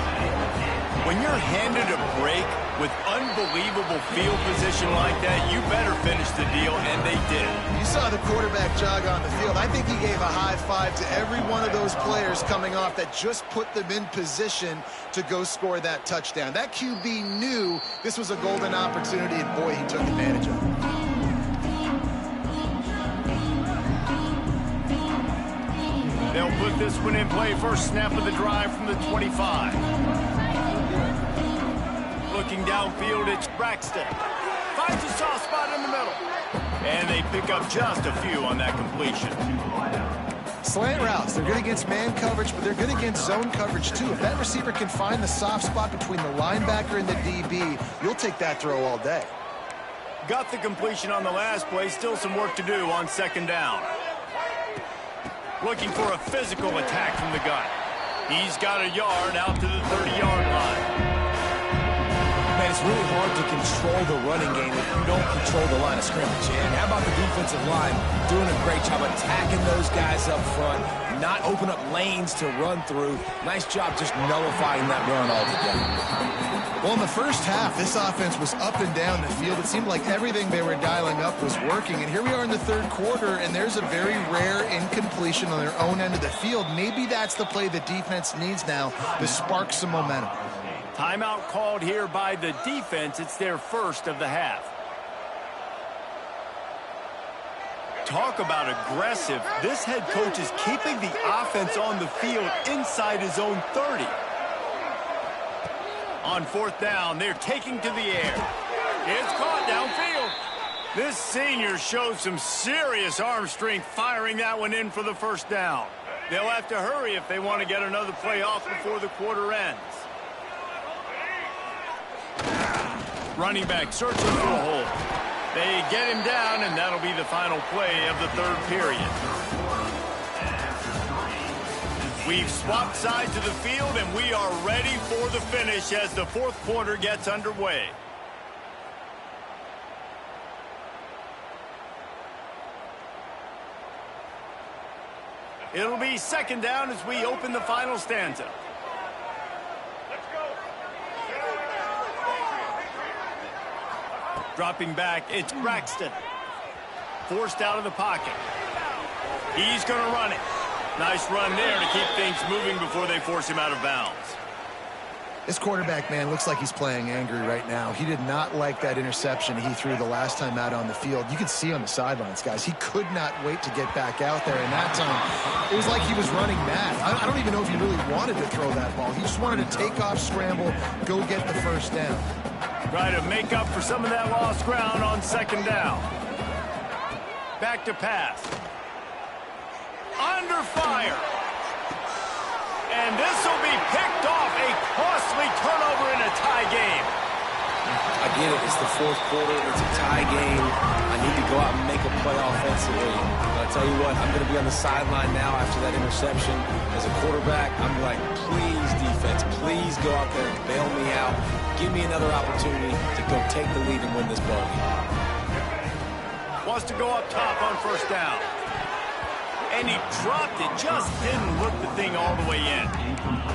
When you're handed a break with unbelievable field position like that, you better finish the deal, and they did. You saw the quarterback jog on the field. I think he gave a high five to every one of those players coming off that just put them in position to go score that touchdown. That QB knew this was a golden opportunity, and boy, he took advantage of it. They'll put this one in play. First snap of the drive from the 25. Looking downfield, it's Braxton. Finds a soft spot in the middle. And they pick up just a few on that completion. Slant routes, they're good against man coverage, but they're good against zone coverage too. If that receiver can find the soft spot between the linebacker and the DB, you'll take that throw all day. Got the completion on the last play. Still some work to do on second down. Looking for a physical attack from the gun. He's got a yard out to the 30-yard line. Man, it's really hard to control the running game if you don't control the line of scrimmage. And how about the defensive line doing a great job attacking those guys up front, not open up lanes to run through. Nice job just nullifying that run altogether. Well, in the first half, this offense was up and down the field. It seemed like everything they were dialing up was working. And here we are in the third quarter, and there's a very rare incompletion on their own end of the field. Maybe that's the play the defense needs now to spark some momentum. Timeout called here by the defense. It's their first of the half. Talk about aggressive. This head coach is keeping the offense on the field inside his own 30. On fourth down, they're taking to the air. It's caught downfield. This senior shows some serious arm strength firing that one in for the first down. They'll have to hurry if they want to get another play off before the quarter ends. Running back searching for a hole. They get him down, and that'll be the final play of the third period. We've swapped sides of the field, and we are ready for the finish as the fourth quarter gets underway. It'll be second down as we open the final stanza. Dropping back, it's Braxton. Forced out of the pocket. He's going to run it. Nice run there to keep things moving before they force him out of bounds. This quarterback, man, looks like he's playing angry right now. He did not like that interception he threw the last time out on the field. You can see on the sidelines, guys, he could not wait to get back out there. And that time, it was like he was running mad. I don't even know if he really wanted to throw that ball. He just wanted to take off, scramble, go get the first down. Try to make up for some of that lost ground on second down. Back to pass. Under fire. And this will be picked off. A costly turnover in a tie game. I get it. It's the fourth quarter. It's a tie game. I need to go out and make a play offensively. But I'll tell you what, I'm going to be on the sideline now after that interception. As a quarterback, I'm like, please, defense, please go out there and bail me out. Give me another opportunity to go take the lead and win this ball game. Wants to go up top on first down. And he dropped it. Just didn't look the thing all the way in.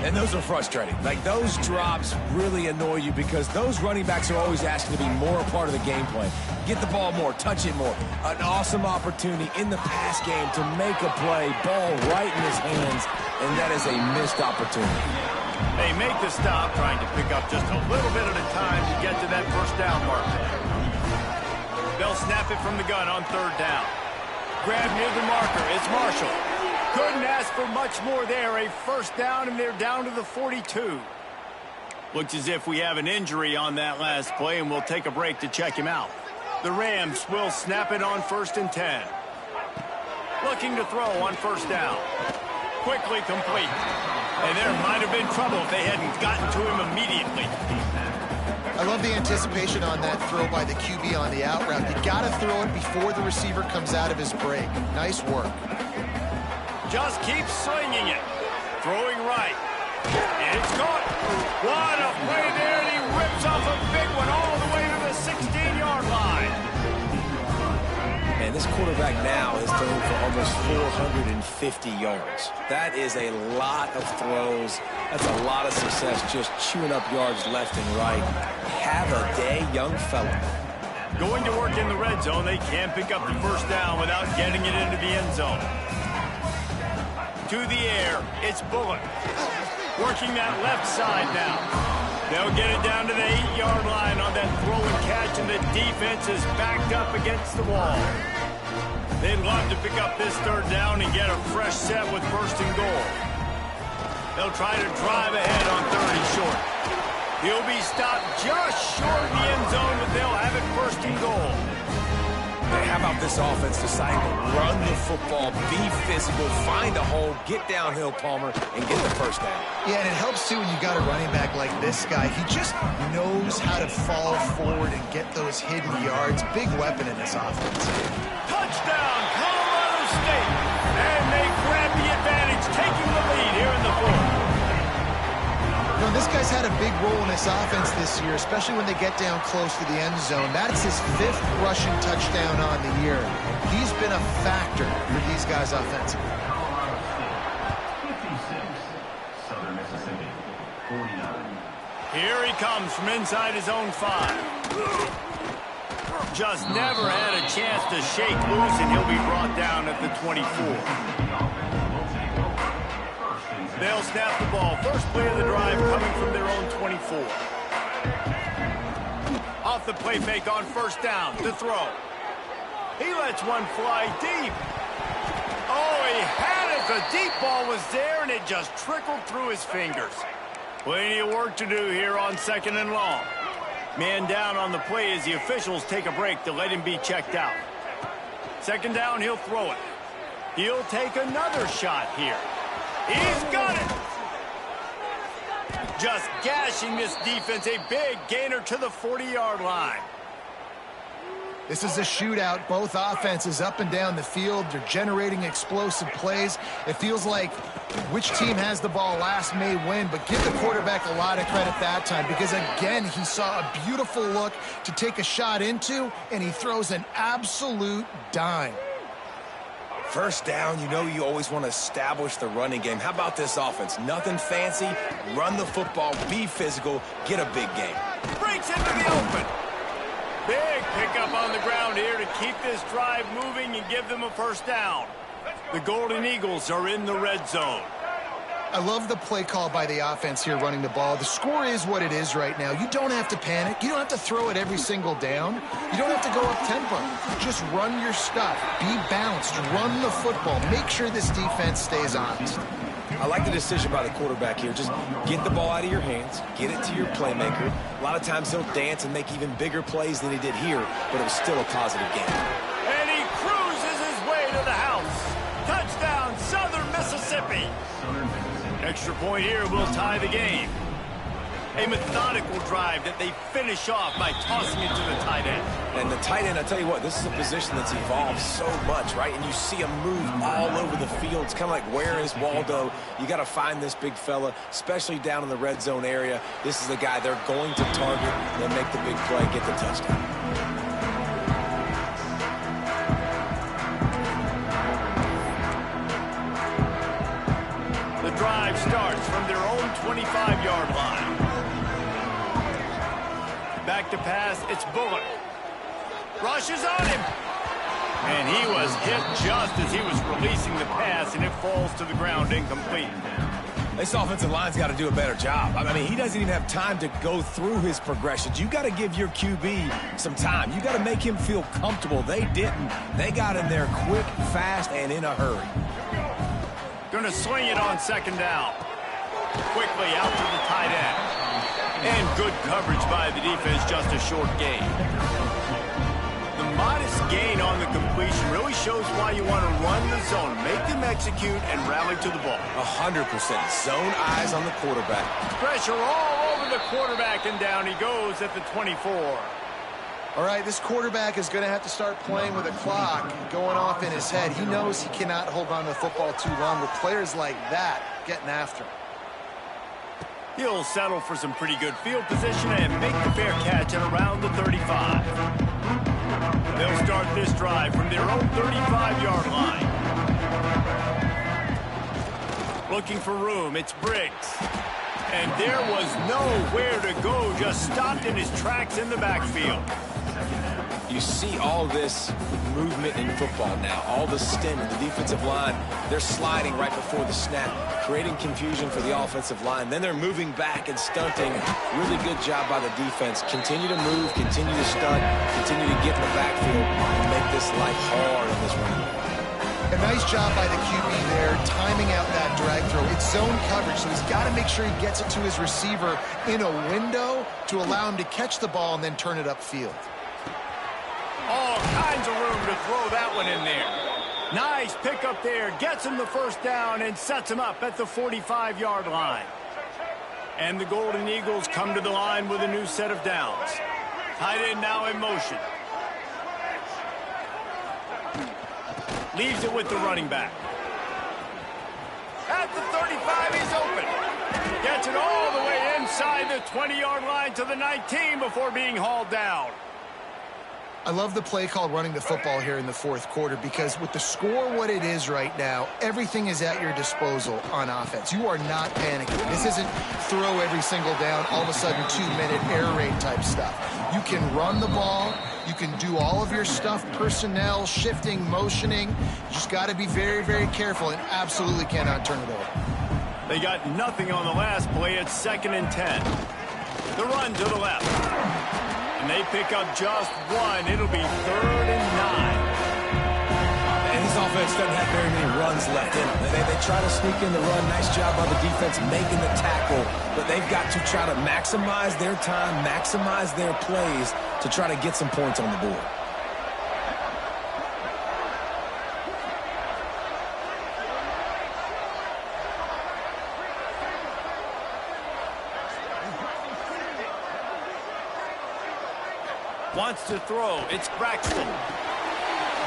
And those are frustrating. Like, those drops really annoy you because those running backs are always asking to be more a part of the game plan. Get the ball more, touch it more. An awesome opportunity in the pass game to make a play, ball right in his hands, and that is a missed opportunity. They make the stop, trying to pick up just a little bit at a time to get to that first down marker. They'll snap it from the gun on third down. Grab near the marker. It's Marshall. Couldn't ask for much more there. A first down, and they're down to the 42. Looks as if we have an injury on that last play, and we'll take a break to check him out. The Rams will snap it on 1st and 10. Looking to throw on first down. Quickly complete. And there might have been trouble if they hadn't gotten to him immediately. I love the anticipation on that throw by the QB on the out route. You got to throw it before the receiver comes out of his break. Nice work. Just keep swinging it. Throwing right. And it's caught. What a play there, and he rips off a big one all the way to the 16-yard line. And this quarterback now has thrown for almost 450 yards. That is a lot of throws. That's a lot of success, just chewing up yards left and right. Have a day, young fella. Going to work in the red zone, they can't pick up the first down without getting it into the end zone. To the air, it's Bullock. Working that left side now. They'll get it down to the 8-yard line on that throw and catch, and the defense is backed up against the wall. They'd love to pick up this third down and get a fresh set with first and goal. They'll try to drive ahead on 30 short. He'll be stopped just short of the end zone, but they'll have it first and goal. Hey, how about this offense deciding to run the football, be physical, find a hole, get downhill, Palmer, and get the first down? Yeah, and it helps, too, when you got a running back like this guy. He just knows how to fall forward and get those hidden yards. Big weapon in this offense. Touchdown, Colorado State. And they grab the advantage, taking the lead here in the fourth. You know, this guy's had a big role in this offense this year, especially when they get down close to the end zone. That's his 5th rushing touchdown on the year. He's been a factor for these guys offensively. 56, Southern Mississippi, 49. Here he comes from inside his own 5. Just never had a chance to shake loose, and he'll be brought down at the 24. They'll snap the ball. First play of the drive coming from their own 24. Off the play fake on first down to throw. He lets one fly deep. Oh, he had it. The deep ball was there, and it just trickled through his fingers. Plenty of work to do here on 2nd and long. Man down on the play as the officials take a break to let him be checked out. 2nd down, he'll throw it. He'll take another shot here. He's got it! Just gashing this defense, a big gainer to the 40-yard line. This is a shootout. Both offenses up and down the field. They're generating explosive plays. It feels like which team has the ball last may win, but give the quarterback a lot of credit that time because, again, he saw a beautiful look to take a shot into, and he throws an absolute dime. First down, you know you always want to establish the running game. How about this offense? Nothing fancy. Run the football, be physical, get a big game. Breaks into the open. Big pickup on the ground here to keep this drive moving and give them a first down. The Golden Eagles are in the red zone. I love the play call by the offense here running the ball. The score is what it is right now. You don't have to panic. You don't have to throw it every single down. You don't have to go up tempo. Just run your stuff. Be balanced. Run the football. Make sure this defense stays honest. I like the decision by the quarterback here. Just get the ball out of your hands, get it to your playmaker. A lot of times he'll dance and make even bigger plays than he did here, but it was still a positive game. And he cruises his way to the house. Touchdown, Southern Mississippi. Extra point here will tie the game. A methodical drive that they finish off by tossing it to the tight end. And the tight end, I tell you what, this is a position that's evolved so much, right? And you see him move all over the field. It's kind of like, where is Waldo? You got to find this big fella, especially down in the red zone area. This is the guy they're going to target. They'll make the big play, get the touchdown. The drive starts from their own 25-yard line. Back to pass, it's Bullock. Rushes on him. And he was hit just as he was releasing the pass, and it falls to the ground incomplete. This offensive line's got to do a better job. I mean, he doesn't even have time to go through his progressions. You got to give your QB some time. You got to make him feel comfortable. They didn't. They got in there quick, fast, and in a hurry. Going to swing it on 2nd down. Quickly out to the tight end. And good coverage by the defense, just a short gain. The modest gain on the completion really shows why you want to run the zone, make them execute, and rally to the ball. 100%. Zone eyes on the quarterback. Pressure all over for the quarterback, and down he goes at the 24. All right, this quarterback is going to have to start playing with a clock going off in his head. He knows he cannot hold on to the football too long with players like that getting after him. He'll settle for some pretty good field position and make the fair catch at around the 35. They'll start this drive from their own 35-yard line. Looking for room, it's Briggs. And there was nowhere to go, just stopped in his tracks in the backfield. You see all this movement in football now, all the stint in the defensive line. They're sliding right before the snap, creating confusion for the offensive line. Then they're moving back and stunting. Really good job by the defense. Continue to move, continue to stunt, continue to get in the backfield and make this life hard on this run. A nice job by the QB there, timing out that drag throw. It's zone coverage, so he's got to make sure he gets it to his receiver in a window to allow him to catch the ball and then turn it upfield. All kinds of room to throw that one in there. Nice pick up there, gets him the first down and sets him up at the 45-yard line. And the Golden Eagles come to the line with a new set of downs. Tight end now in motion. Leaves it with the running back. At the 35, he's open. Gets it all the way inside the 20-yard line to the 19 before being hauled down. I love the play call running the football here in the fourth quarter because with the score what it is right now, everything is at your disposal on offense. You are not panicking. This isn't throw every single down, all of a sudden 2-minute air raid type stuff. You can run the ball. You can do all of your stuff, personnel, shifting, motioning. You just got to be very, very careful and absolutely cannot turn it over. They got nothing on the last play. It's 2nd and 10. The run to the left. And they pick up just one. It'll be 3rd and 9. And this offense doesn't have very many runs left in it. They try to sneak in the run. Nice job by the defense making the tackle. But they've got to try to maximize their time, maximize their plays to try to get some points on the board. Wants to throw. It's Braxton.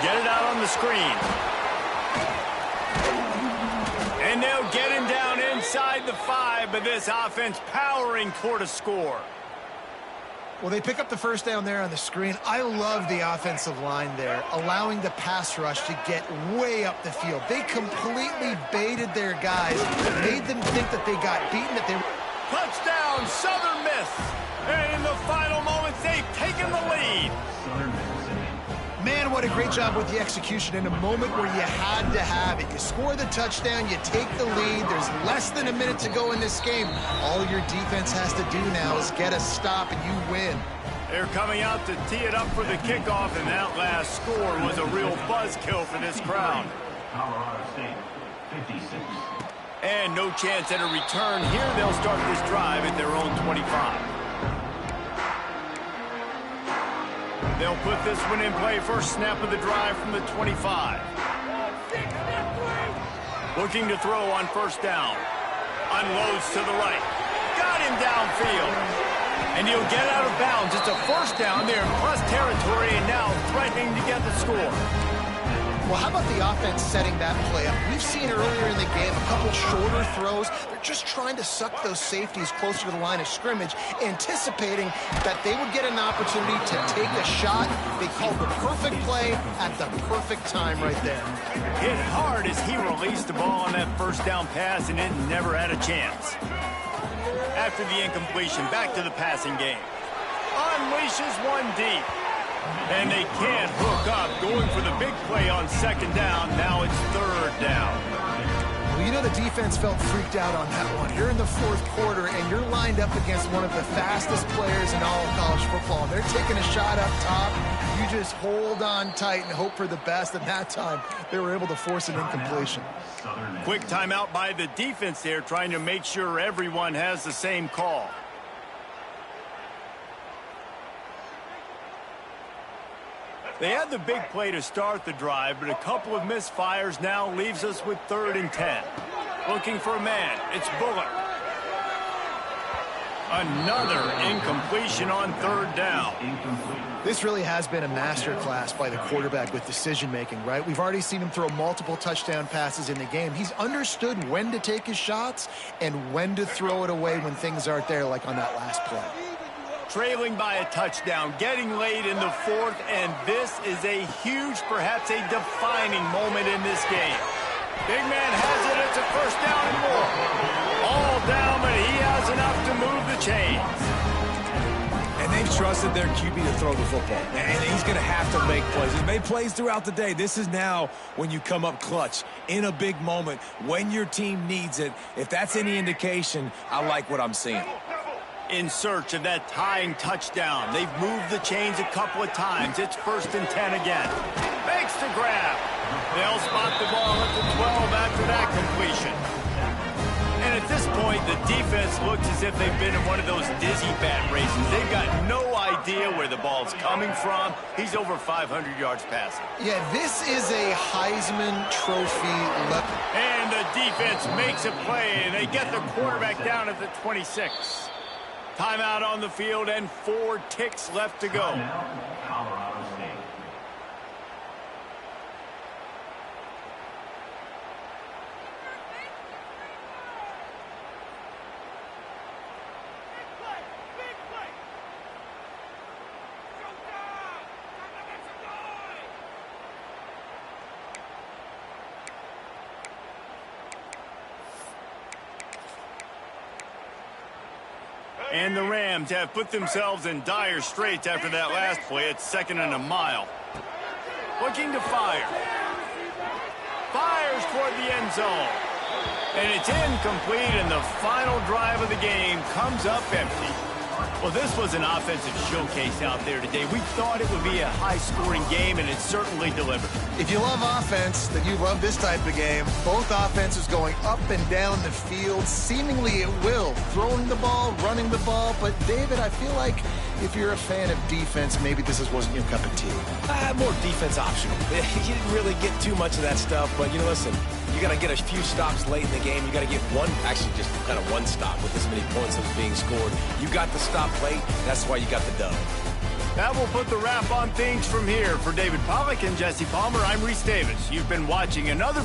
Get it out on the screen. And they'll get him down inside the 5, but this offense powering toward a score. Well, they pick up the first down there on the screen. I love the offensive line there, allowing the pass rush to get way up the field. They completely baited their guys, made them think that they got beaten, that they... Touchdown, Southrn Miss. And in the final moments, they've taken the lead. Man, what a great job with the execution in a moment where you had to have it. You score the touchdown, you take the lead. There's less than a minute to go in this game. All your defense has to do now is get a stop and you win. They're coming out to tee it up for the kickoff, and that last score was a real buzzkill for this crowd. Colorado State, 56. And no chance at a return here. They'll start this drive at their own 25. They'll put this one in play. First snap of the drive from the 25. Looking to throw on first down. Unloads to the right. Got him downfield. And he'll get out of bounds. It's a first down there in plus territory and now threatening to get the score. Well, how about the offense setting that play up? We've seen earlier in the game a couple shorter throws. They're just trying to suck those safeties closer to the line of scrimmage, anticipating that they would get an opportunity to take a shot. They called the perfect play at the perfect time right there. Hit hard as he released the ball on that first down pass, and it never had a chance. After the incompletion, back to the passing game. Unleashes one deep. And they can't hook up, going for the big play on second down. Now it's third down. Well, you know the defense felt freaked out on that one. You're in the fourth quarter, and you're lined up against one of the fastest players in all of college football. They're taking a shot up top. You just hold on tight and hope for the best. And that time, they were able to force an incompletion. Quick timeout by the defense there, trying to make sure everyone has the same call. They had the big play to start the drive, but a couple of misfires now leaves us with 3rd and 10. Looking for a man. It's Buller. Another incompletion on third down. This really has been a masterclass by the quarterback with decision-making, right? We've already seen him throw multiple touchdown passes in the game. He's understood when to take his shots and when to throw it away when things aren't there, like on that last play. Trailing by a touchdown, getting late in the fourth, and this is a huge, perhaps a defining moment in this game. Big man has it. It's a first down and more. All down, but he has enough to move the chains. And they've trusted their QB to throw the football. And he's going to have to make plays. He's made plays throughout the day. This is now when you come up clutch in a big moment when your team needs it. If that's any indication, I like what I'm seeing. In search of that tying touchdown. They've moved the chains a couple of times. It's 1st and 10 again. Makes the grab. They'll spot the ball at the 12 after that completion. And at this point, the defense looks as if they've been in one of those dizzy bat races. They've got no idea where the ball's coming from. He's over 500 yards passing. Yeah, this is a Heisman Trophy level. And the defense makes a play, and they get the quarterback down at the 26. Timeout on the field and 4 ticks left to go. Colorado State. And the Rams have put themselves in dire straits after that last play. It's 2nd and a mile. Looking to fire. Fires toward the end zone. And it's incomplete, and the final drive of the game comes up empty. Well, this was an offensive showcase out there today. We thought it would be a high-scoring game, and it certainly delivered. If you love offense, then you love this type of game. Both offenses going up and down the field, seemingly at will. Throwing the ball, running the ball. But, David, I feel like if you're a fan of defense, maybe this wasn't your cup of tea. More defense optional. You didn't really get too much of that stuff, but, listen, you got to get a few stops late in the game. You got to get just kind of one stop with this many points that was being scored. You got the stop late. That's why you got the dub. That will put the wrap on things from here. For David Pollack and Jesse Palmer, I'm Reese Davis. You've been watching another